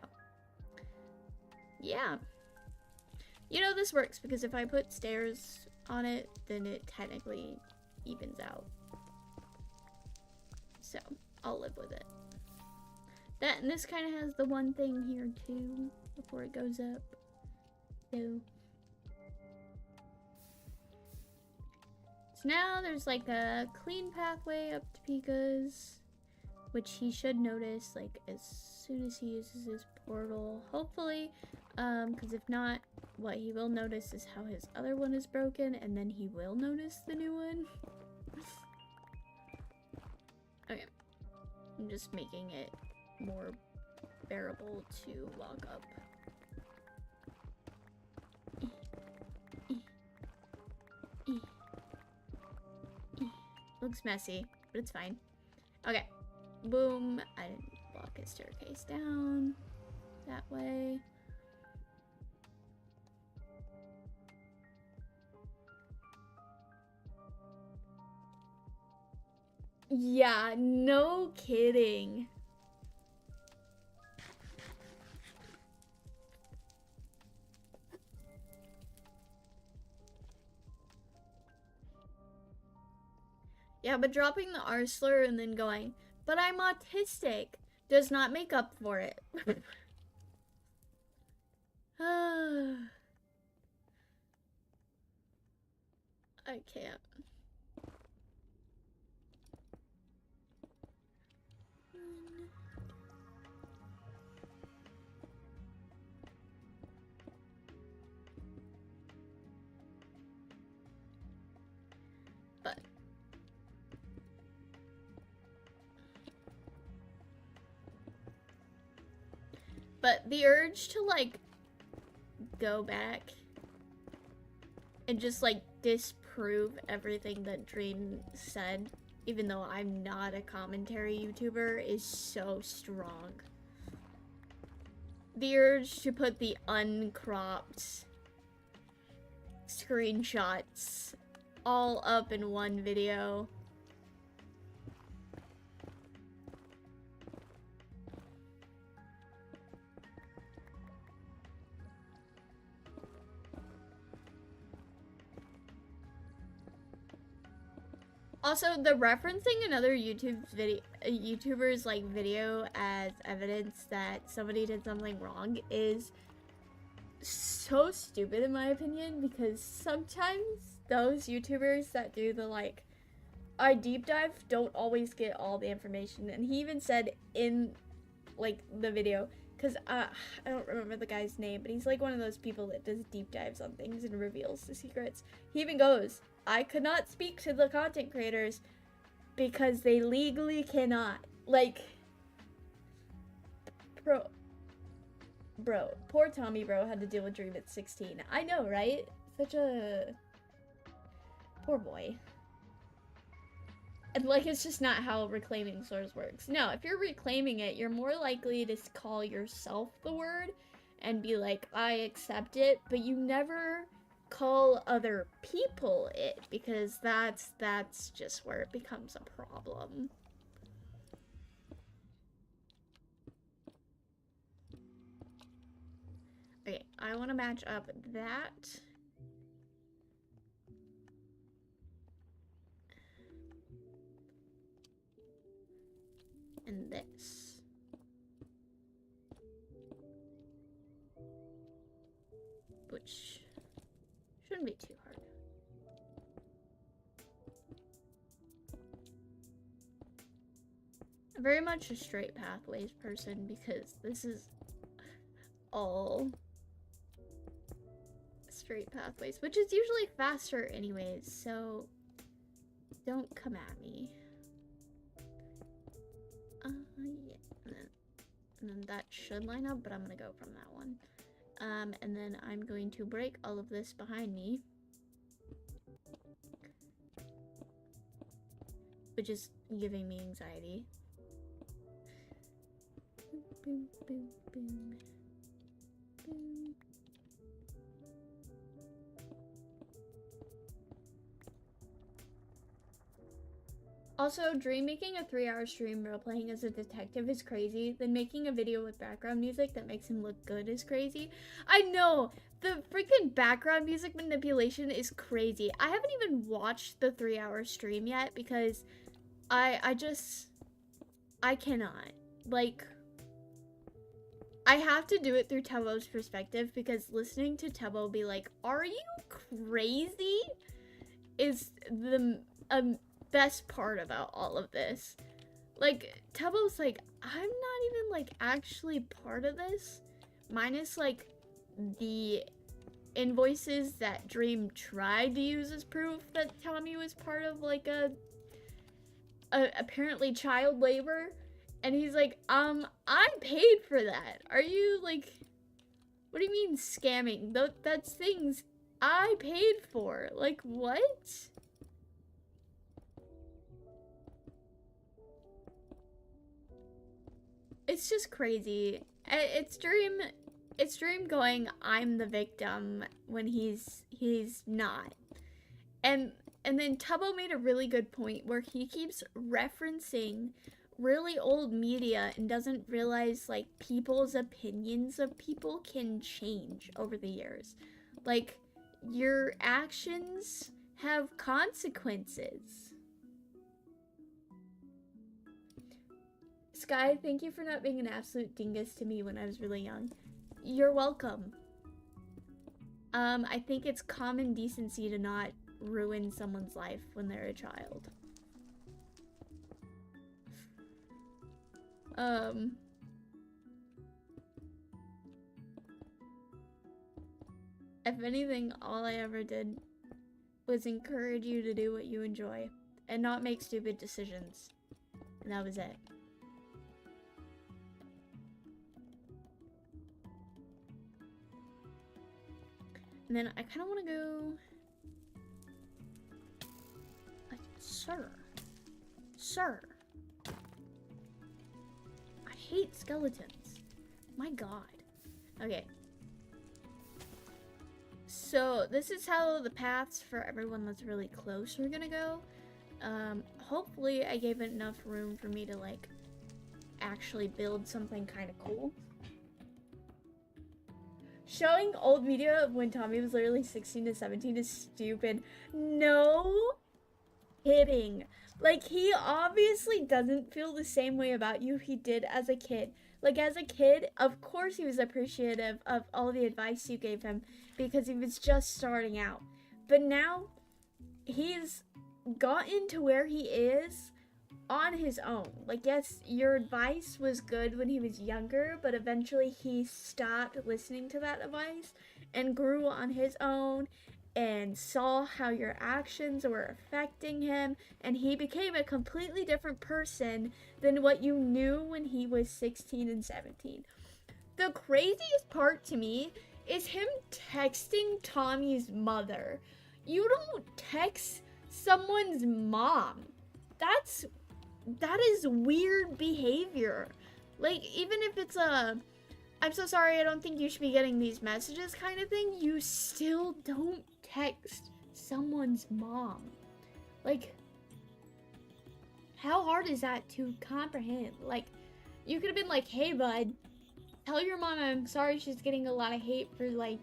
yeah, you know, this works because if I put stairs on it, then it technically evens out, so I'll live with it. That, and this kind of has the one thing here too before it goes up, so now there's like a clean pathway up to Pika's, which he should notice like as soon as he uses his portal, hopefully, because if not, what he will notice is how his other one is broken, and then he will notice the new one. Okay, I'm just making it more bearable to walk up. Looks messy, but it's fine. Okay, boom. I didn't block his staircase down that way. Yeah, no kidding. Yeah, but dropping the R slur and then going, but I'm autistic, does not make up for it. I can't. But the urge to, like, go back and just, like, disprove everything that Dream said, even though I'm not a commentary YouTuber, is so strong. The urge to put the uncropped screenshots all up in one video. Also, the referencing another YouTuber's like video as evidence that somebody did something wrong is so stupid in my opinion, because sometimes those YouTubers that do the like I deep dive don't always get all the information. And he even said in like the video, because I don't remember the guy's name, but he's like one of those people that does deep dives on things and reveals the secrets. He even goes, I could not speak to the content creators because they legally cannot. Like, bro, poor Tommy bro had to deal with Dream at 16. I know, right? Such a poor boy. And like, it's just not how reclaiming source works. No, if you're reclaiming it, you're more likely to call yourself the word and be like, I accept it, but you never call other people it, because that's just where it becomes a problem. Okay, I want to match up that. And this. Which shouldn't be too hard. I'm very much a straight pathways person because this is all straight pathways, which is usually faster anyways, so don't come at me. Yeah. And then that should line up, but I'm gonna go from that one. And then I'm going to break all of this behind me, which is giving me anxiety. Boom, boom, boom, boom. Also, Dream making a 3-hour stream role-playing as a detective is crazy. Then making a video with background music that makes him look good is crazy. I know! The freaking background music manipulation is crazy. I haven't even watched the 3-hour stream yet because I cannot. Like, I have to do it through Tebo's perspective, because listening to Tebo be like, are you crazy? Is the best part about all of this. Like, Tebo's like, I'm not even like actually part of this, minus like the invoices that Dream tried to use as proof that Tommy was part of like a apparently child labor. And he's like, I paid for that. Are you like, what do you mean scamming? That's things I paid for. Like, what? It's just crazy. It's Dream going, I'm the victim, when he's not. And then Tebo made a really good point where he keeps referencing really old media and doesn't realize like people's opinions of people can change over the years. Like, your actions have consequences. Sky, thank you for not being an absolute dingus to me when I was really young. You're welcome. I think it's common decency to not ruin someone's life when they're a child. If anything, all I ever did was encourage you to do what you enjoy and not make stupid decisions. And that was it. And then I kind of want to go... Sir. I hate skeletons. My god. Okay. So this is how the paths for everyone that's really close are gonna go. Hopefully I gave it enough room for me to like actually build something kind of cool. Showing old media of when Tommy was literally 16 to 17 is stupid. No kidding. Like, he obviously doesn't feel the same way about you he did as a kid. Like, as a kid, of course he was appreciative of all the advice you gave him because he was just starting out. But now, he's gotten to where he is on his own. Like, yes, your advice was good when he was younger, but eventually he stopped listening to that advice and grew on his own and saw how your actions were affecting him, and he became a completely different person than what you knew when he was 16 and 17. The craziest part to me is him texting Tommy's mother. You don't text someone's mom. That is weird behavior. Like, even if it's a I'm so sorry, I don't think you should be getting these messages kind of thing, you still don't text someone's mom. Like, how hard is that to comprehend? Like, you could have been like, hey bud, tell your mom I'm sorry she's getting a lot of hate for like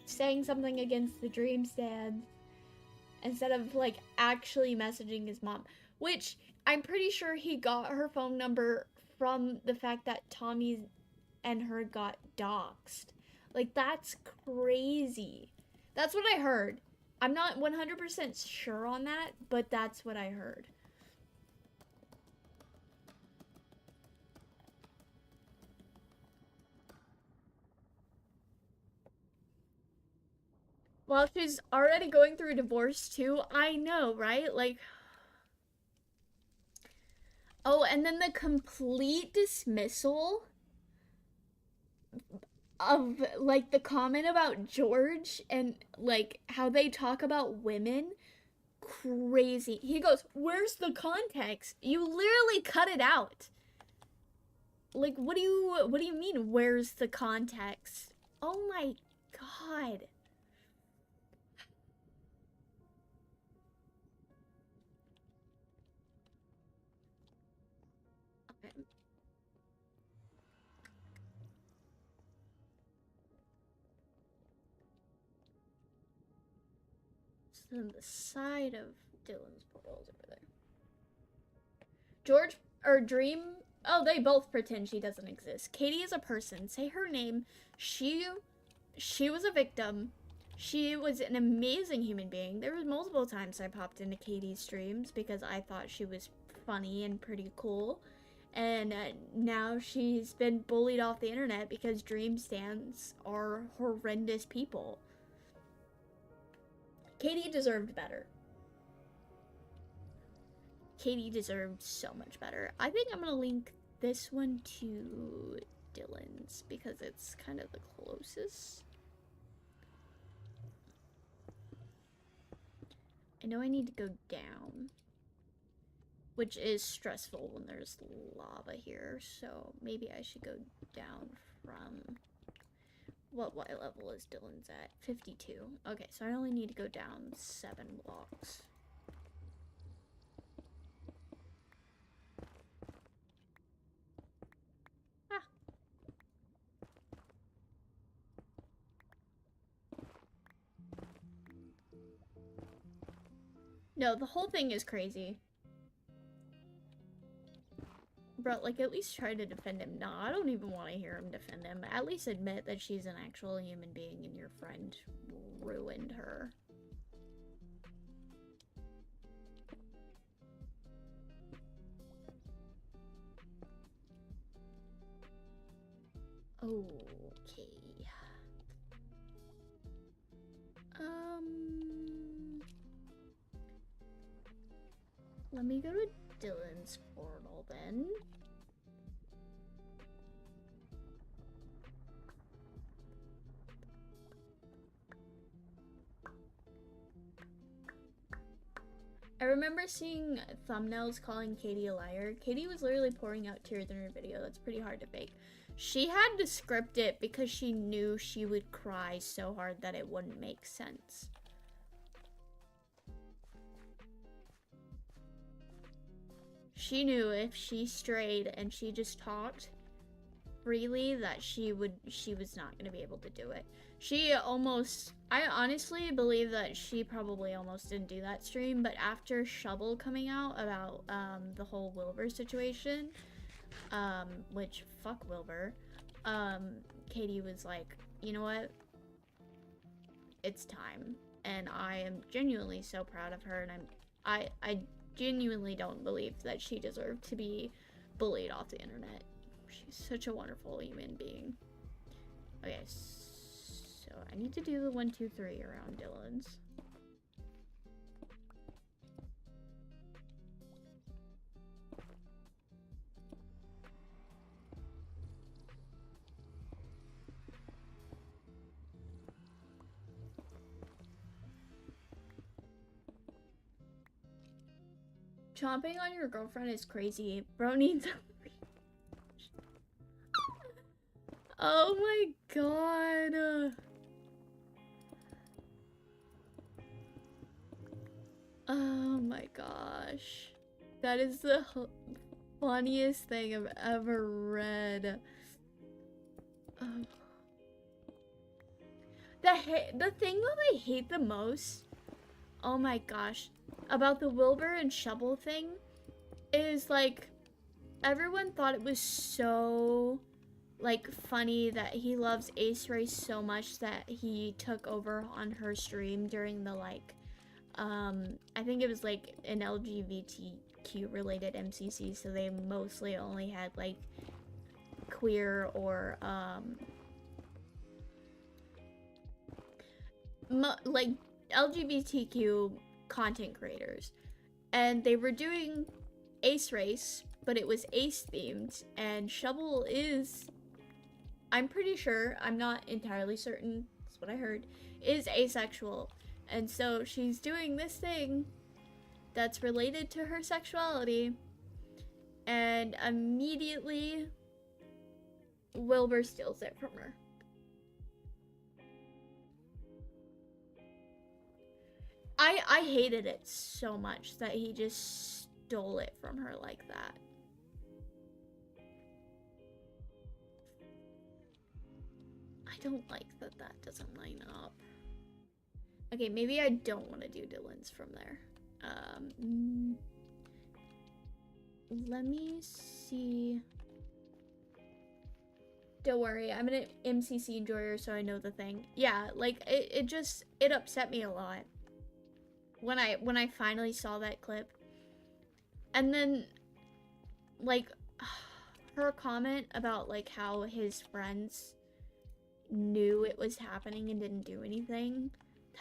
saying something against the Dream Stand, instead of like actually messaging his mom, which I'm pretty sure he got her phone number from the fact that Tommy and her got doxxed. Like, that's crazy. That's what I heard. I'm not 100% sure on that, but that's what I heard. Well, she's already going through a divorce too. I know, right? Like, oh, and then the complete dismissal of like the comment about George and like how they talk about women. Crazy. He goes, where's the context? You literally cut it out. Like, what do you mean, where's the context? Oh my god. Okay. So on the side of Dylan's portals over there. George or Dream, oh, they both pretend she doesn't exist. Katie is a person. Say her name. She was a victim. She was an amazing human being. There was multiple times I popped into Katie's streams because I thought she was funny and pretty cool. And now she's been bullied off the internet because Dream Stands are horrendous people. Katie deserved better. Katie deserved so much better. I think I'm gonna link this one to Dylan's because it's kind of the closest. I know I need to go down, which is stressful when there's lava here, so maybe I should go down from... What level is Dylan's at? 52. Okay, so I only need to go down 7 blocks. Ah. No, the whole thing is crazy. Bro, like, at least try to defend him. No, I don't even want to hear him defend him. At least admit that she's an actual human being and your friend ruined her. Okay. Let me go to Dylan's portal then. I remember seeing thumbnails calling Katie a liar. Katie was literally pouring out tears in her video. That's pretty hard to fake. She had to script it because she knew she would cry so hard that it wouldn't make sense. She knew if she strayed and she just talked freely that she was not going to be able to do it. I honestly believe that she probably almost didn't do that stream, but after Shovel coming out about the whole Wilbur situation, which fuck Wilbur, Katie was like, you know what? It's time. And I am genuinely so proud of her, and I genuinely don't believe that she deserved to be bullied off the internet. She's such a wonderful human being. Okay, so I need to do the 1, 2, 3 around Dylan's. Chomping on your girlfriend is crazy. Bro needs a oh my god. Oh my gosh. That is the funniest thing I've ever read. The thing that I hate the most, oh my gosh, about the Wilbur and Shovel thing is like everyone thought it was so like funny that he loves Ace Race so much that he took over on her stream during the like I think it was like an LGBTQ related MCC, so they mostly only had like queer or like LGBTQ content creators, and they were doing Ace Race, but it was Ace themed, and Shovel is, I'm pretty sure, I'm not entirely certain, that's what I heard, is asexual. And so she's doing this thing that's related to her sexuality, and immediately Wilbur steals it from her. I hated it so much that he just stole it from her like that. I don't like that that doesn't line up. Okay, maybe I don't want to do Dylan's from there. Let me see. Don't worry, I'm an MCC enjoyer, so I know the thing. Yeah, like it upset me a lot when I finally saw that clip. And then like her comment about like how his friends knew it was happening and didn't do anything.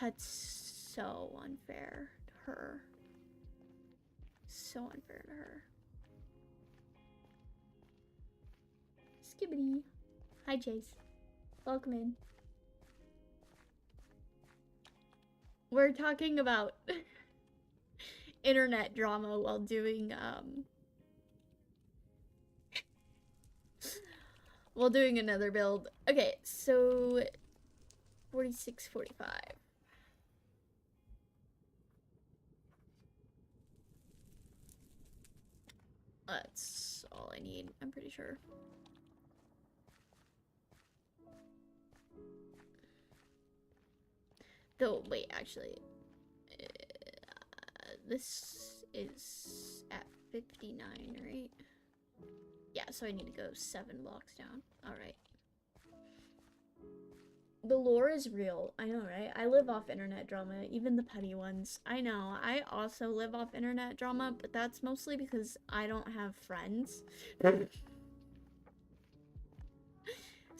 That's so unfair to her. So unfair to her. Skibbity. Hi, Chase. Welcome in. We're talking about internet drama while doing another build. Okay, so 46, 45. That's all I need, I'm pretty sure. Though, wait, actually, this is at 59, right? Yeah, so I need to go 7 blocks down. Alright. The lore is real. I know, right? I live off internet drama, even the petty ones. I know. I also live off internet drama, but that's mostly because I don't have friends.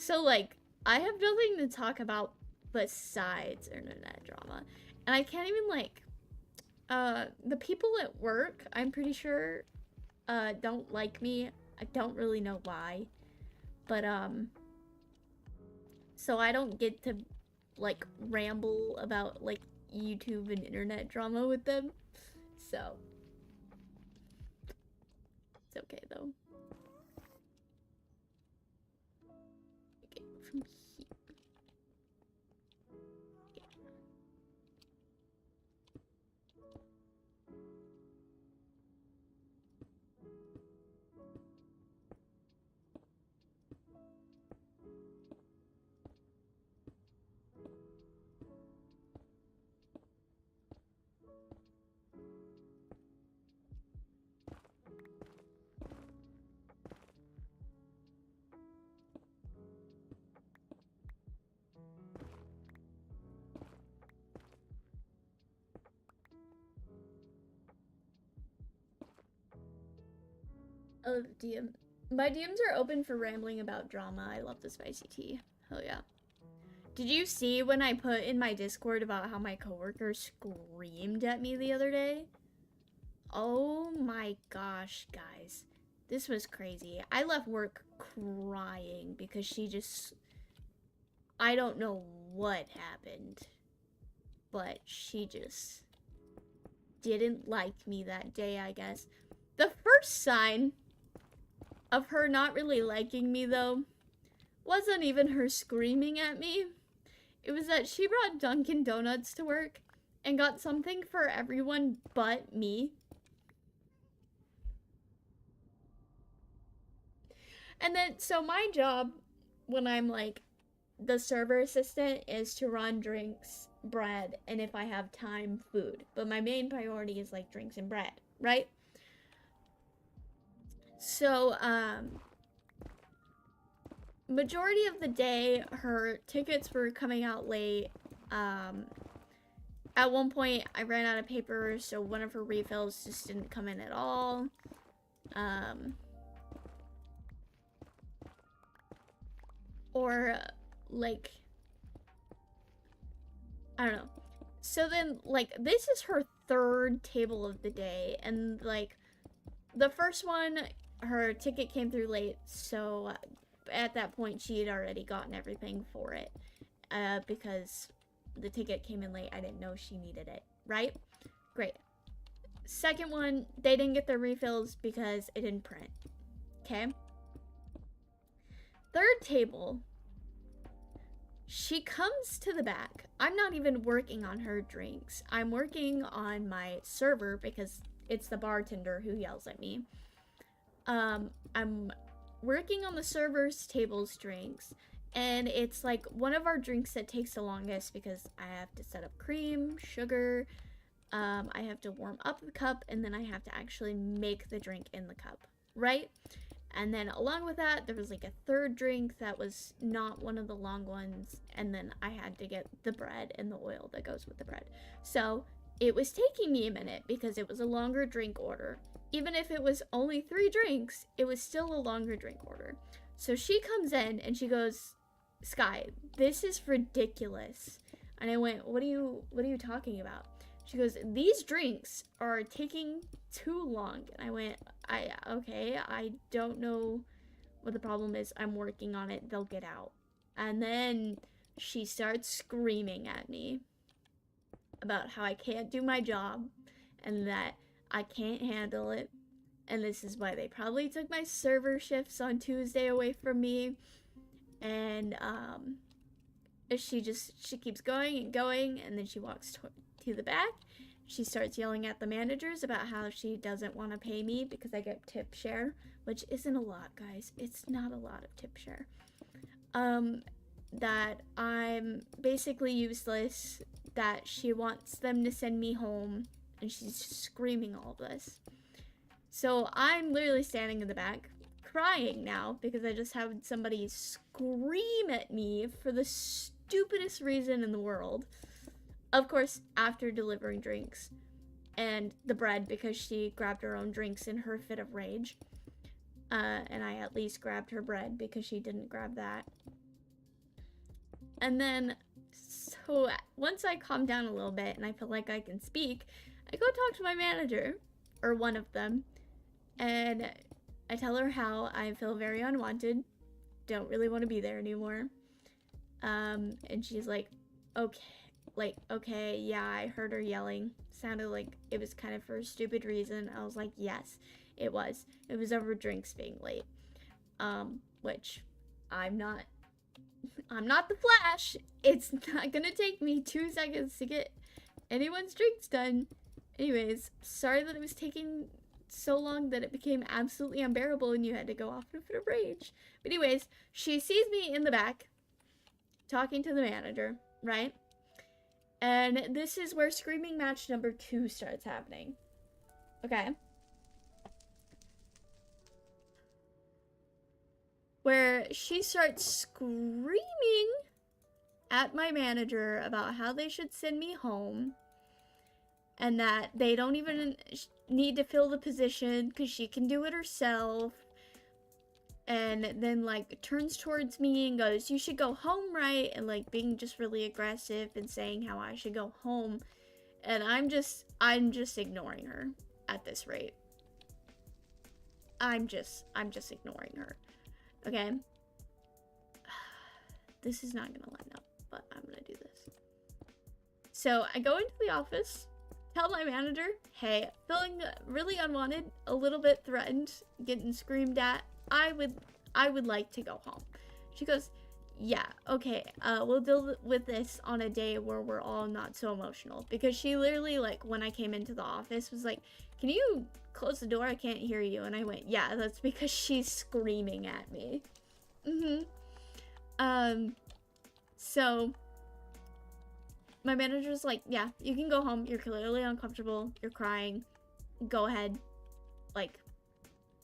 So, like, I have nothing to talk about besides internet drama. And I can't even, like, the people at work, I'm pretty sure, don't like me. I don't really know why. But, so I don't get to, like, ramble about, like, YouTube and internet drama with them. So, it's okay, though. Okay, from here. I love DM. My DMs are open for rambling about drama. I love the spicy tea. Hell yeah. Did you see when I put in my Discord about how my coworker screamed at me the other day? Oh my gosh, guys. This was crazy. I left work crying because she just... I don't know what happened, but she just didn't like me that day, I guess. The first sign of her not really liking me, though, wasn't even her screaming at me. It was that she brought Dunkin' Donuts to work and got something for everyone but me. And then, so my job, when I'm like the server assistant, is to run drinks, bread, and if I have time, food. But my main priority is like drinks and bread, right? So, majority of the day, her tickets were coming out late. At one point, I ran out of paper, so one of her refills just didn't come in at all. Or, like, I don't know. So then, like, this is her third table of the day, and, like, the first one, her ticket came through late, so at that point, she had already gotten everything for it, because the ticket came in late. I didn't know she needed it, right? Great. Second one, they didn't get their refills because it didn't print, okay? Third table, she comes to the back. I'm not even working on her drinks. I'm working on my server because it's the bartender who yells at me. I'm working on the server's table's drinks, and it's like one of our drinks that takes the longest because I have to set up cream, sugar, I have to warm up the cup, and then I have to actually make the drink in the cup, right? And then along with that, there was like a third drink that was not one of the long ones, and then I had to get the bread and the oil that goes with the bread. So it was taking me a minute because it was a longer drink order. Even if it was only 3 drinks, it was still a longer drink order. So she comes in and she goes, "Sky, this is ridiculous." And I went, what are you talking about?" She goes, "These drinks are taking too long." And I went, okay, I don't know what the problem is. I'm working on it. They'll get out. And then she starts screaming at me about how I can't do my job and that I can't handle it. And this is why they probably took my server shifts on Tuesday away from me. And she keeps going and going, and then she walks to the back. She starts yelling at the managers about how she doesn't want to pay me because I get tip share, which isn't a lot, guys. It's not a lot of tip share. That I'm basically useless, that she wants them to send me home, and she's just screaming all of this. So I'm literally standing in the back, crying now, because I just had somebody scream at me for the stupidest reason in the world. Of course, after delivering drinks and the bread, because she grabbed her own drinks in her fit of rage. And I at least grabbed her bread because she didn't grab that. And then, so once I calm down a little bit and I feel like I can speak, I go talk to my manager, or one of them, and I tell her how I feel very unwanted, don't really want to be there anymore. And she's like, okay, yeah, I heard her yelling. Sounded like it was kind of for a stupid reason. I was like, yes, it was. It was over drinks being late. Which I'm not the Flash. It's not gonna take me 2 seconds to get anyone's drinks done. Anyways, sorry that it was taking so long that it became absolutely unbearable and you had to go off in a fit of rage. But anyways, she sees me in the back talking to the manager, right? And this is where screaming match number 2 starts happening. Okay? Where she starts screaming at my manager about how they should send me home and that they don't even need to fill the position because she can do it herself. And then, like, turns towards me and goes, you should go home, right? And, like, being just really aggressive and saying how I should go home. And I'm just ignoring her at this rate. I'm just ignoring her. Okay? This is not gonna line up, but I'm gonna do this. So, I go into the office, tell my manager, hey, feeling really unwanted, a little bit threatened, getting screamed at. I would like to go home. She goes, yeah, okay, we'll deal with this on a day where we're all not so emotional. Because she literally, like, when I came into the office, was like, can you close the door? I can't hear you. And I went, yeah, that's because she's screaming at me. So my manager's like, yeah, you can go home. You're clearly uncomfortable. You're crying. Go ahead. Like,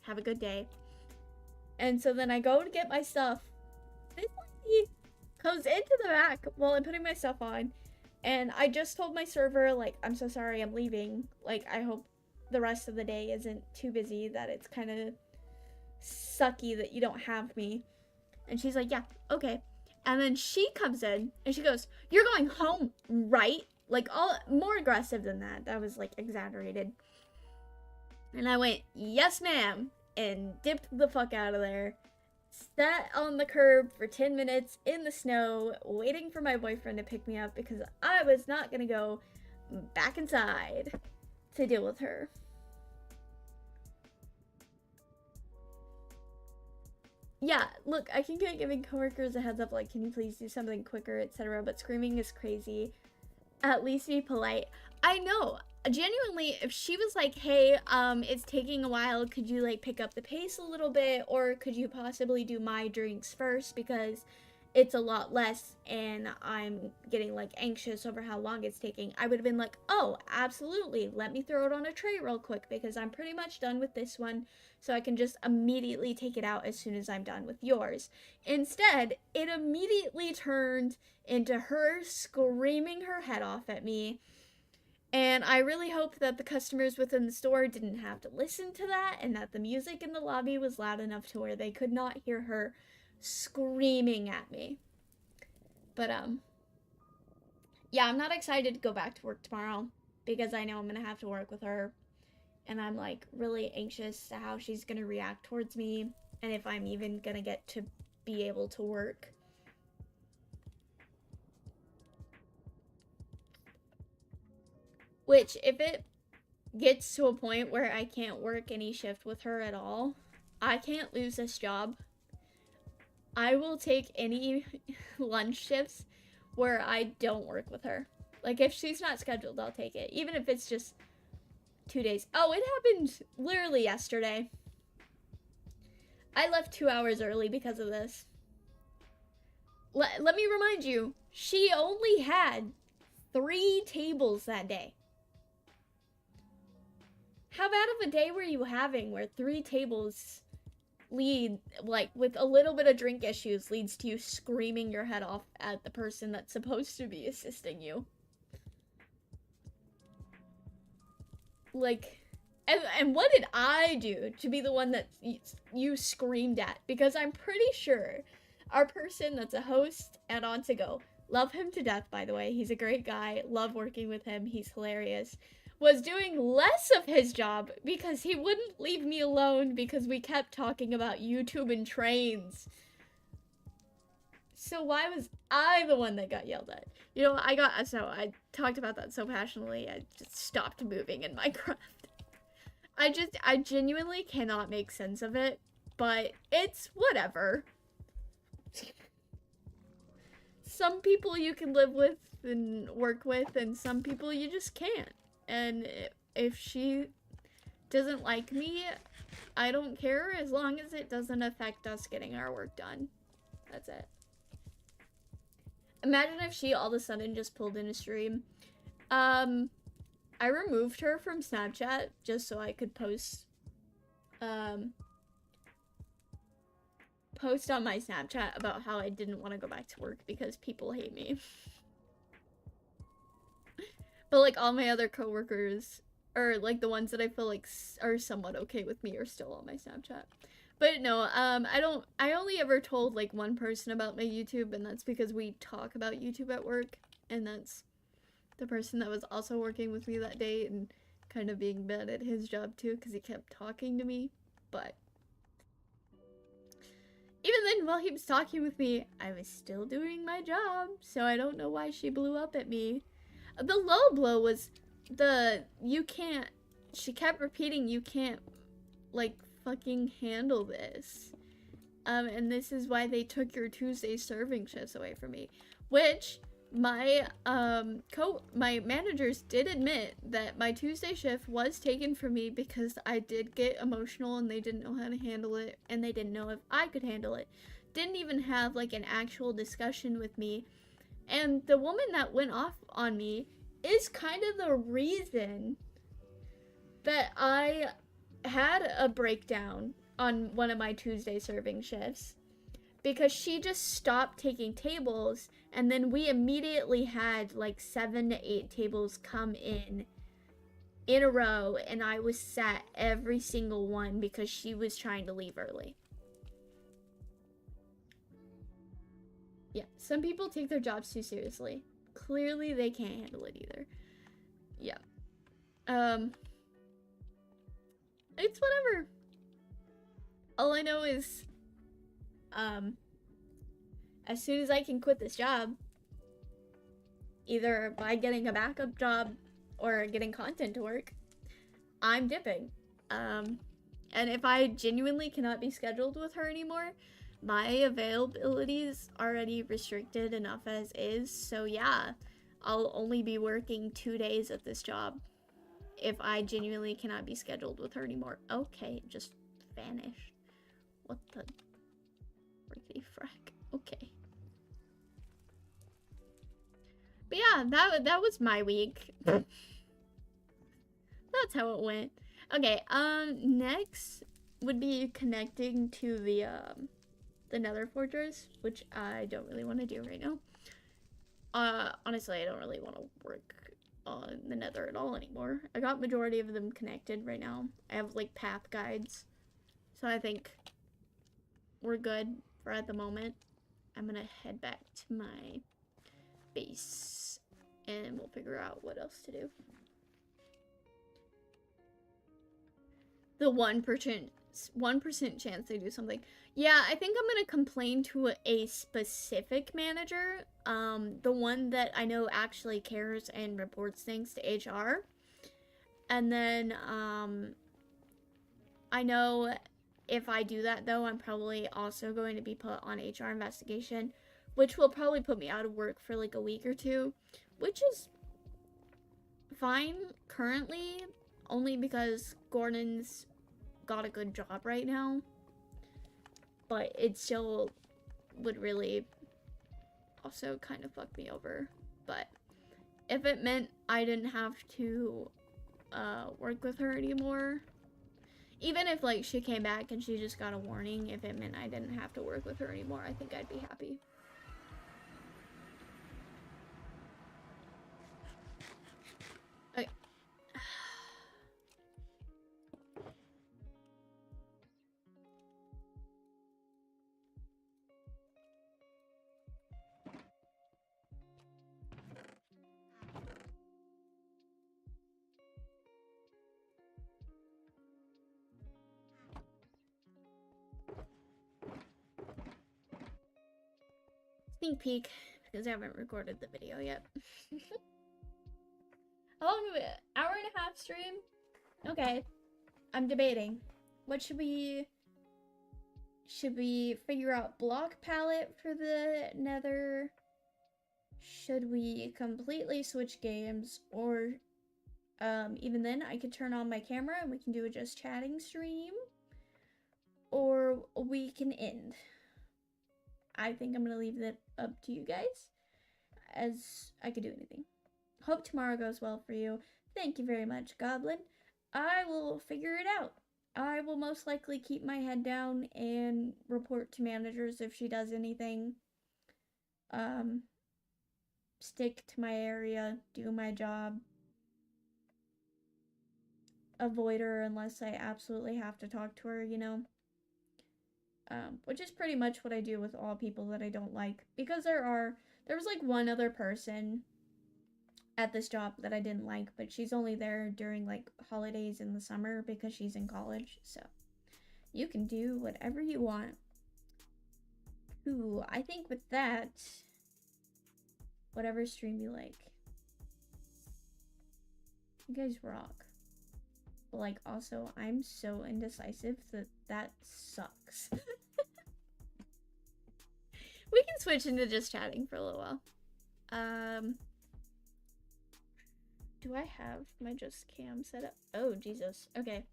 have a good day. And so then I go to get my stuff. This lady comes into the back while I'm putting my stuff on. And I just told my server, like, I'm so sorry, I'm leaving. Like, I hope the rest of the day isn't too busy, that it's kind of sucky that you don't have me. And she's like, yeah, okay. And then she comes in and she goes, you're going home, right? Like, all more aggressive than that. That was, like, exaggerated. And I went, yes, ma'am. And dipped the fuck out of there. Sat on the curb for 10 minutes in the snow, waiting for my boyfriend to pick me up because I was not gonna go back inside to deal with her. Yeah, look, I can get giving coworkers a heads up, like, can you please do something quicker, etc. But screaming is crazy. At least be polite. I know. Genuinely, if she was like, hey, it's taking a while, could you, like, pick up the pace a little bit, or could you possibly do my drinks first because it's a lot less and I'm getting, like, anxious over how long it's taking, I would have been like, oh, absolutely, let me throw it on a tray real quick because I'm pretty much done with this one, so I can just immediately take it out as soon as I'm done with yours. Instead, it immediately turned into her screaming her head off at me. And I really hope that the customers within the store didn't have to listen to that and that the music in the lobby was loud enough to where they could not hear her screaming at me. But, yeah, I'm not excited to go back to work tomorrow because I know I'm going to have to work with her. And I'm, like, really anxious to how she's going to react towards me and if I'm even going to get to be able to work. Which, if it gets to a point where I can't work any shift with her at all, I can't lose this job. I will take any lunch shifts where I don't work with her. Like, if she's not scheduled, I'll take it. Even if it's just 2 days. Oh, it happened literally yesterday. I left 2 hours early because of this. Let me remind you, she only had 3 tables that day. How bad of a day were you having where 3 tables lead, like, with a little bit of drink issues, leads to you screaming your head off at the person that's supposed to be assisting you? Like, and what did I do to be the one that you screamed at? Because I'm pretty sure our person that's a host at On To Go, love him to death, by the way. He's a great guy. Love working with him. He's hilarious. Was doing less of his job because he wouldn't leave me alone because we kept talking about YouTube and trains. So why was I the one that got yelled at? You know, I talked about that so passionately, I just stopped moving in Minecraft. I genuinely cannot make sense of it, but it's whatever. Some people you can live with and work with, and some people you just can't. And if she doesn't like me, I don't care as long as it doesn't affect us getting our work done. That's it. Imagine if she all of a sudden just pulled in a stream. I removed her from Snapchat just so I could post on my Snapchat about how I didn't want to go back to work because people hate me. But like all my other coworkers, or like the ones that I feel like are somewhat okay with me, are still on my Snapchat. But no, I only ever told like one person about my YouTube, and that's because we talk about YouTube at work, and that's the person that was also working with me that day and kind of being bad at his job too because he kept talking to me. But even then, while he was talking with me, I was still doing my job, so I don't know why she blew up at me. The low blow was she kept repeating, you can't, like, fucking handle this. And this is why they took your Tuesday serving shifts away from me. Which, my managers did admit that my Tuesday shift was taken from me because I did get emotional and they didn't know how to handle it, and they didn't know if I could handle it. Didn't even have, like, an actual discussion with me. And the woman that went off on me is kind of the reason that I had a breakdown on one of my Tuesday serving shifts, because she just stopped taking tables, and then we immediately had like 7 to 8 tables come in a row, and I was sat every single one because she was trying to leave early. Yeah, some people take their jobs too seriously. Clearly they can't handle it either. Yeah. It's whatever. All I know is, as soon as I can quit this job, either by getting a backup job or getting content to work, I'm dipping. And if I genuinely cannot be scheduled with her anymore, my availability is already restricted enough as is, so yeah, I'll only be working 2 days at this job if I genuinely cannot be scheduled with her anymore. Okay, it just vanished. What the frickity frack? Okay. But yeah, that was my week. That's how it went. Okay, next would be connecting to the Nether Fortress, which I don't really want to do right now. Honestly, I don't really want to work on the Nether at all anymore. I got majority of them connected right now. I have like path guides, so I think we're good for at the moment. I'm gonna head back to my base and we'll figure out what else to do. The 1% chance they do something. Yeah, I think I'm gonna complain to a specific manager, the one that I know actually cares and reports things to HR. And then I know if I do that though, I'm probably also going to be put on HR investigation, which will probably put me out of work for like a week or two, which is fine currently, only because Gordon's got a good job right now, but it still would really also kind of fuck me over. But if it meant I didn't have to work with her anymore, even if like she came back and she just got a warning, if it meant I didn't have to work with her anymore, I think I'd be happy. Okay. sneak peek because I haven't recorded the video yet. How long of it? Hour and a half stream? Okay. I'm debating. What should we figure out block palette for the nether? Should we completely switch games? Or even then I could turn on my camera and we can do a just chatting stream. Or we can end. I think I'm gonna leave that up to you guys, as I could do anything. Hope tomorrow goes well for you. Thank you very much, Goblin. I will figure it out. I will most likely keep my head down and report to managers if she does anything. Stick to my area, do my job. Avoid her unless I absolutely have to talk to her, you know? Which is pretty much what I do with all people that I don't like. Because there was like one other person at this job that I didn't like, but she's only there during like holidays in the summer because she's in college, so you can do whatever you want. Ooh, I think with that, whatever stream you like. You guys rock. But like also, I'm so indecisive that sucks. We can switch into just chatting for a little while. Do I have my just cam set up? Oh, Jesus. Okay.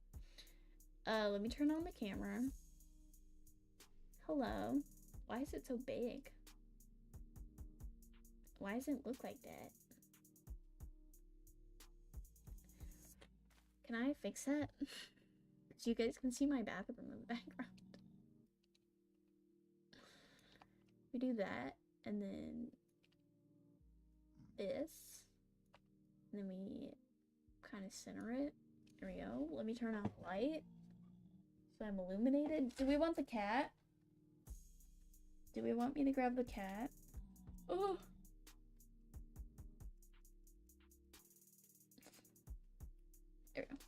Let me turn on the camera. Hello. Why is it so big? Why does it look like that? Can I fix that? So you guys can see my bathroom in the background. We do that, and then this. And then we kind of center it. There we go. Let me turn on the light so I'm illuminated. Do we want the cat? Do we want me to grab the cat? Oh. There we go.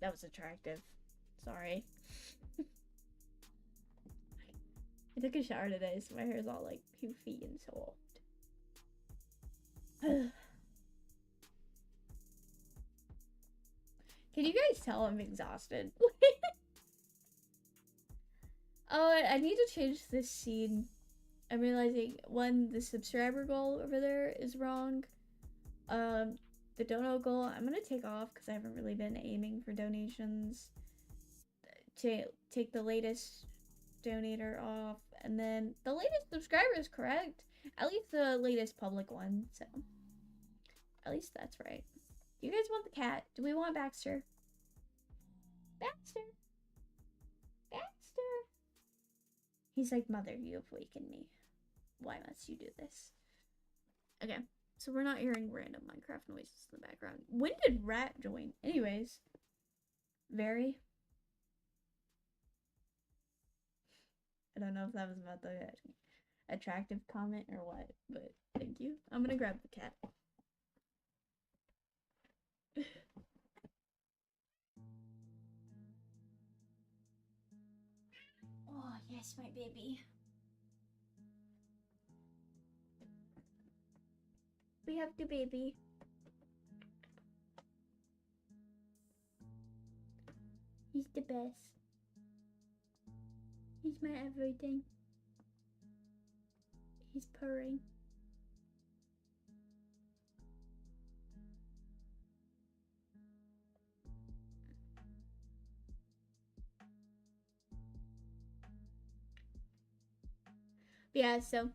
That was attractive. Sorry. I took a shower today, so my hair is all like poofy and soft. Can you guys tell I'm exhausted? Oh, I need to change this scene. I'm realizing, one, the subscriber goal over there is wrong. The dono goal, I'm gonna take off because I haven't really been aiming for donations. Take the latest donator off, and then the latest subscriber is correct. At least the latest public one, so at least that's right. Do you guys want the cat? Do we want Baxter? Baxter! Baxter! He's like, Mother, you have wakened me. Why must you do this? Okay, so we're not hearing random Minecraft noises in the background. When did Rat join? Anyways. Very. I don't know if that was about the attractive comment or what, but thank you. I'm gonna grab the cat. Oh, yes, my baby. We have the baby. He's the best. He's my everything. He's purring. Yeah, so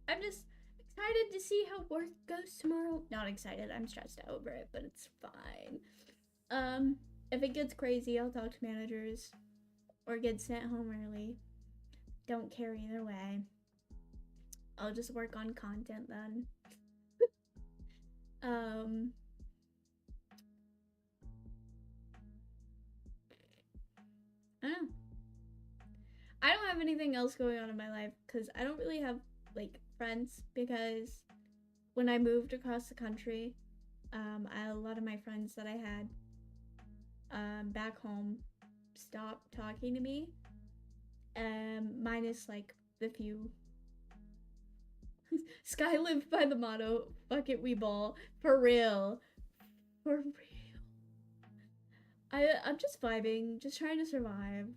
I'm just excited to see how work goes tomorrow. Not excited, I'm stressed out over it, but it's fine. If it gets crazy, I'll talk to managers or get sent home early. Don't care either way. I'll just work on content then. I don't know. I don't have anything else going on in my life because I don't really have like friends, because when I moved across the country, a lot of my friends that I had back home stopped talking to me, minus like the few Sky lived by the motto, fuck it, we ball. For real. For real. I'm just vibing, just trying to survive.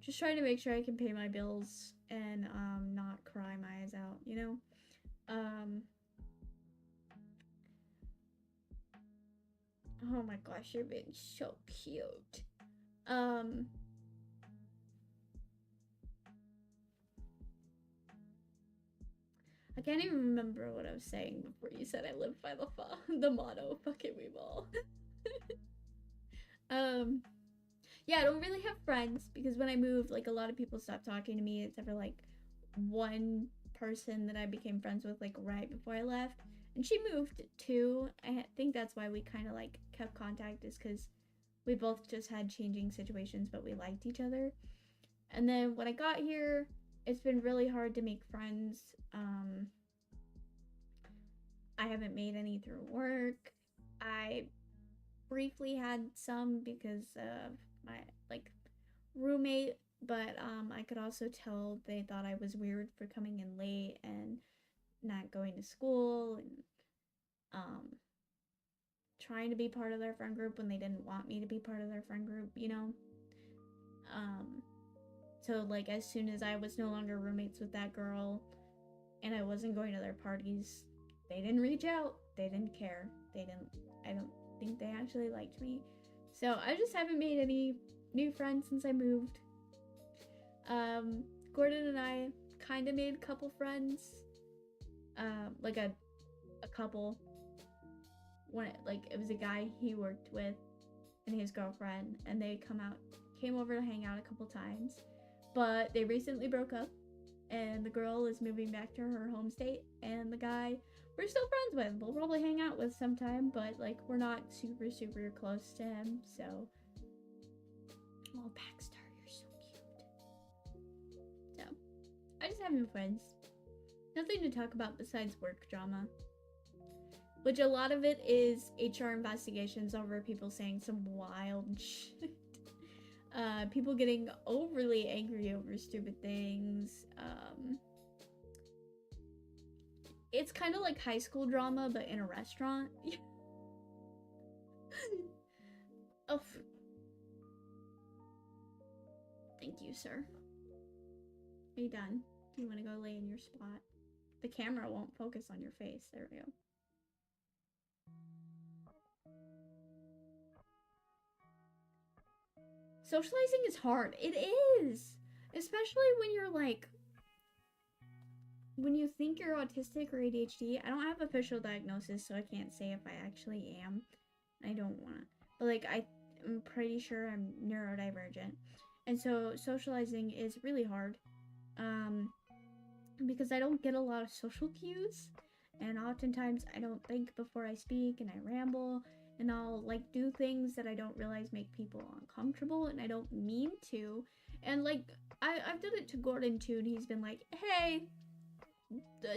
Just trying to make sure I can pay my bills and not cry my eyes out, you know? Oh my gosh, you're being so cute. I can't even remember what I was saying before you said I live by the motto, fuck it, we ball. Yeah, I don't really have friends because when I moved, like, a lot of people stopped talking to me except for, like, one person that I became friends with, like, right before I left. And she moved too. I think that's why we kind of, like, kept contact, is because we both just had changing situations, but we liked each other. And then when I got here, it's been really hard to make friends. I haven't made any through work. I briefly had some because of my, like, roommate, but I could also tell they thought I was weird for coming in late and not going to school and trying to be part of their friend group when they didn't want me to be part of their friend group, you know? So, like, as soon as I was no longer roommates with that girl and I wasn't going to their parties, they didn't reach out. They didn't care. I don't think they actually liked me. So, I just haven't made any new friends since I moved. Gordon and I kind of made a couple friends. Like a couple. It was a guy he worked with and his girlfriend, and they came over to hang out a couple times. But they recently broke up, and the girl is moving back to her home state, and the guy we're still friends with. We'll probably hang out with sometime, but, like, we're not super, super close to him, so. Oh, Baxter, you're so cute. So, I just have no friends. Nothing to talk about besides work drama. Which a lot of it is HR investigations over people saying some wild shit. People getting overly angry over stupid things. It's kind of like high school drama, but in a restaurant. Oh. Thank you, sir. Are you done? Do you want to go lay in your spot? The camera won't focus on your face. There we go. Socializing is hard. It is! Especially when you're, like, when you think you're autistic or ADHD. I don't have official diagnosis, so I can't say if I actually am. I don't want to. But, like, I'm pretty sure I'm neurodivergent. And so socializing is really hard. Because I don't get a lot of social cues. And oftentimes I don't think before I speak, and I ramble. And I'll, like, do things that I don't realize make people uncomfortable, and I don't mean to. And, like, I've done it to Gordon too, and he's been like, hey,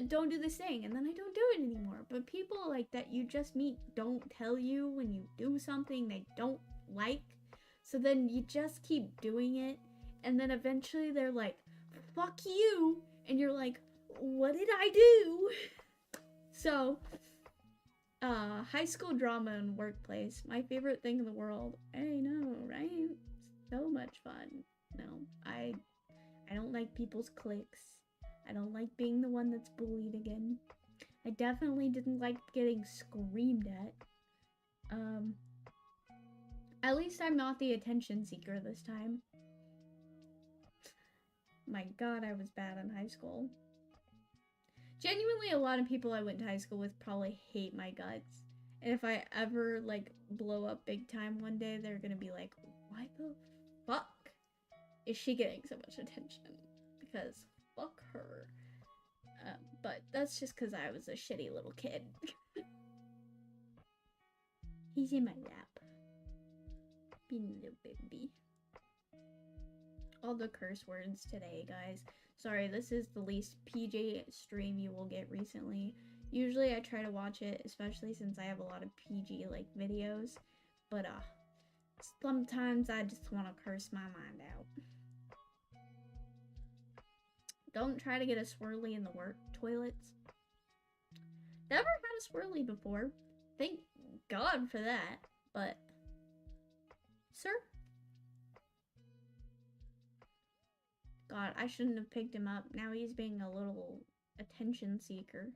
don't do this thing, and then I don't do it anymore. But people, like, that you just meet don't tell you when you do something they don't like, so then you just keep doing it, and then eventually they're like, fuck you, and you're like, what did I do? So, high school drama and workplace, my favorite thing in the world. I know, right? So much fun. No, I don't like people's cliques. I don't like being the one that's bullied again. I definitely didn't like getting screamed at. At least I'm not the attention seeker this time. My god, I was bad in high school. Genuinely, a lot of people I went to high school with probably hate my guts. And if I ever, like, blow up big time one day, they're gonna be like, why the fuck is she getting so much attention? Because fuck her. But that's just because I was a shitty little kid. He's in my lap. Being a little baby. All the curse words today, guys. Sorry, this is the least PG stream you will get recently. Usually I try to watch it, especially since I have a lot of PG, like, videos. But, sometimes I just want to curse my mind out. Don't try to get a swirly in the work toilets. Never had a swirly before. Thank God for that. But, sir? God, I shouldn't have picked him up. Now he's being a little attention seeker.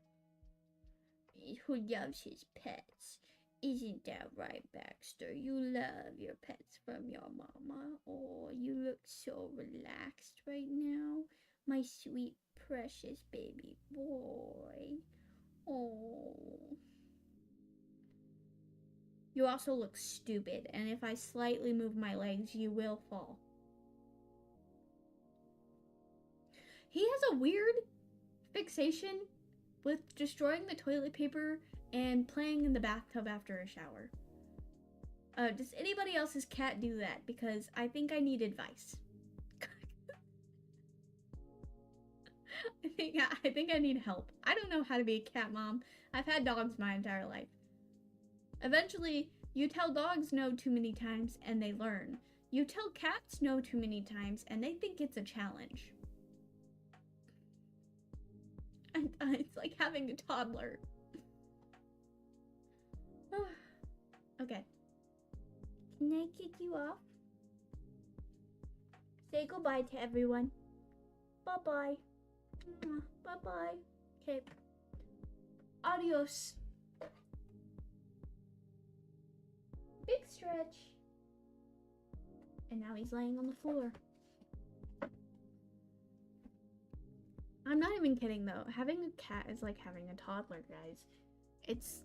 Who loves his pets? Isn't that right, Baxter? You love your pets from your mama. Oh, you look so relaxed right now. My sweet, precious baby boy. Oh. You also look stupid, and if I slightly move my legs, you will fall. He has a weird fixation with destroying the toilet paper and playing in the bathtub after a shower. Does anybody else's cat do that? Because I think I need advice. I think I need help. I don't know how to be a cat mom. I've had dogs my entire life. Eventually, you tell dogs no too many times and they learn. You tell cats no too many times and they think it's a challenge. And it's like having a toddler. Okay. Can I kick you off? Say goodbye to everyone. Bye-bye. Bye-bye. Okay. Adios. Big stretch. And now he's laying on the floor. I'm not even kidding though. Having a cat is like having a toddler, guys. It's...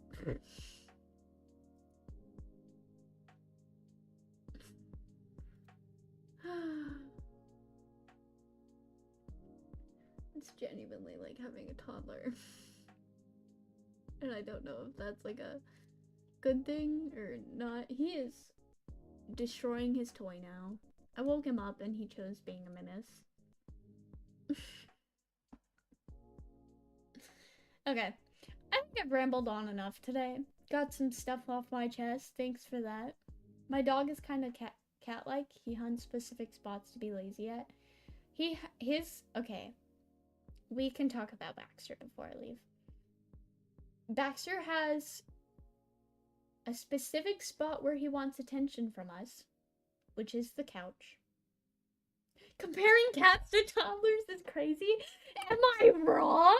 It's genuinely like having a toddler. And I don't know if that's like a good thing or not. He is destroying his toy now. I woke him up and he chose being a menace. Okay. I think I've rambled on enough today. Got some stuff off my chest. Thanks for that. My dog is kind of cat-like. He hunts specific spots to be lazy at. Okay. We can talk about Baxter before I leave. Baxter has a specific spot where he wants attention from us, which is the couch. Comparing cats to toddlers is crazy. Am I wrong?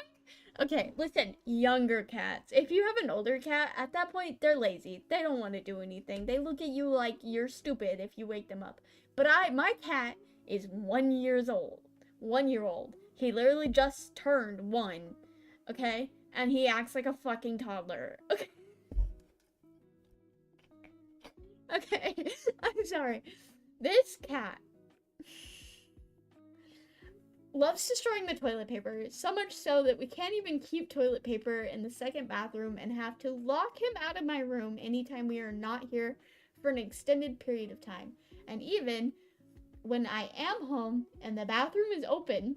Okay, listen, younger cats. If you have an older cat, at that point, they're lazy. They don't want to do anything. They look at you like you're stupid if you wake them up. But my cat is 1 year old. 1 year old. He literally just turned 1, okay? And he acts like a fucking toddler, okay? Okay, I'm sorry. This cat loves destroying the toilet paper, so much so that we can't even keep toilet paper in the second bathroom and have to lock him out of my room anytime we are not here for an extended period of time. And even when I am home and the bathroom is open,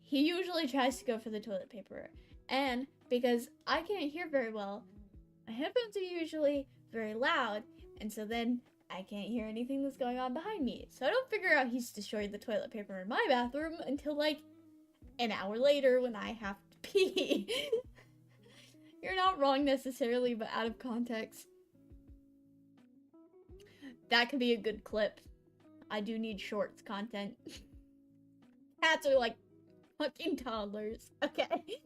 he usually tries to go for the toilet paper. And because I can't hear very well, my headphones are usually very loud, and so then I can't hear anything that's going on behind me. So I don't figure out he's destroyed the toilet paper in my bathroom until like an hour later when I have to pee. You're not wrong necessarily, but out of context. That could be a good clip. I do need shorts content. Cats are like fucking toddlers. Okay.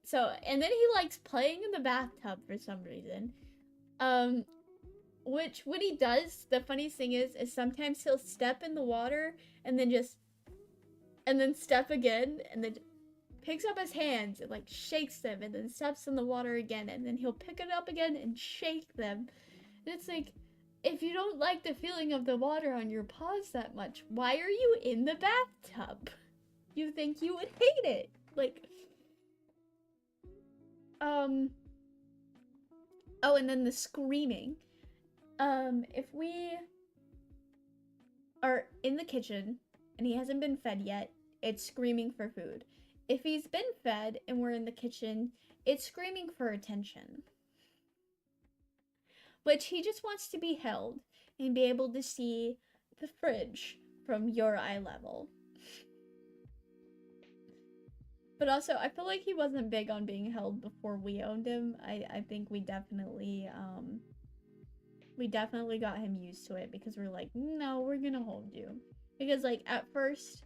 So, and then he likes playing in the bathtub for some reason. Which, when he does, the funniest thing is sometimes he'll step in the water and then step again, and then picks up his hands and, like, shakes them, and then steps in the water again, and then he'll pick it up again and shake them. And it's like, if you don't like the feeling of the water on your paws that much, why are you in the bathtub? You think you would hate it. Like... Oh, and then the screaming. If we are in the kitchen and he hasn't been fed yet, it's screaming for food. If he's been fed and we're in the kitchen, it's screaming for attention. Which he just wants to be held and be able to see the fridge from your eye level. But also, I feel like he wasn't big on being held before we owned him. I think we definitely got him used to it because we're like, no, we're gonna hold you. Because like at first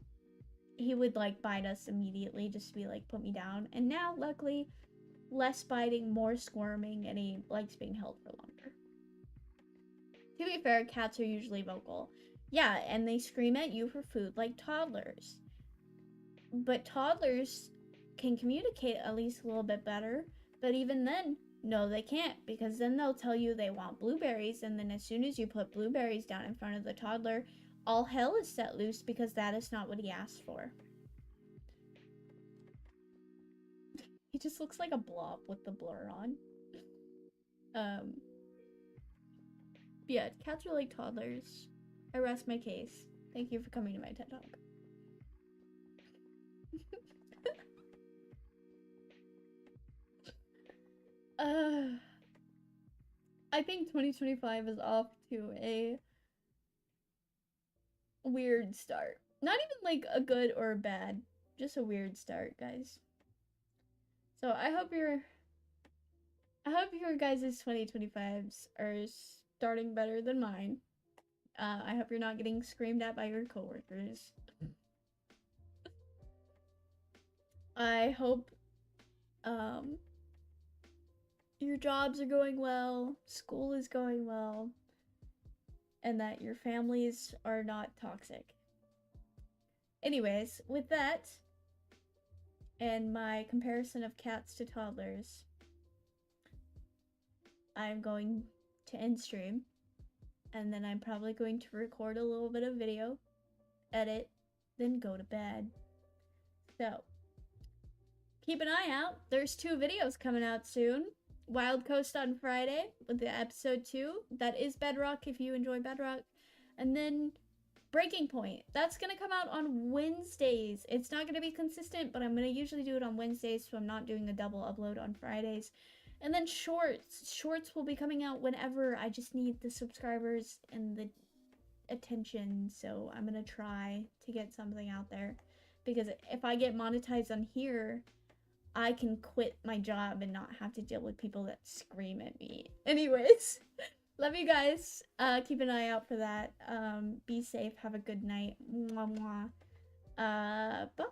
he would like bite us immediately just to be like, put me down. And now luckily less biting, more squirming, and he likes being held for longer. To be fair, cats are usually vocal. Yeah, and they scream at you for food like toddlers. But toddlers can communicate at least a little bit better. But even then, no, they can't, because then they'll tell you they want blueberries, and then as soon as you put blueberries down in front of the toddler, all hell is set loose because that is not what he asked for. He just looks like a blob with the blur on. Yeah, cats are like toddlers. I rest my case. Thank you for coming to my TED Talk. I think 2025 is off to a weird start. Not even like a good or a bad, just a weird start, guys. So I hope your guys' 2025s are starting better than mine. I hope you're not getting screamed at by your coworkers. I hope your jobs are going well, school is going well, and that your families are not toxic. Anyways, with that, and my comparison of cats to toddlers, I'm going to end stream, and then I'm probably going to record a little bit of video, edit, then go to bed. So, keep an eye out. There's 2 videos coming out soon. Wild Coast on Friday with the episode 2. That is Bedrock if you enjoy Bedrock. And then Breaking Point. That's going to come out on Wednesdays. It's not going to be consistent, but I'm going to usually do it on Wednesdays, so I'm not doing a double upload on Fridays. And then Shorts. Shorts will be coming out whenever. I just need the subscribers and the attention, so I'm going to try to get something out there. Because if I get monetized on here, I can quit my job and not have to deal with people that scream at me. Anyways, love you guys. Keep an eye out for that. Be safe. Have a good night. Mwah, mwah. Bye.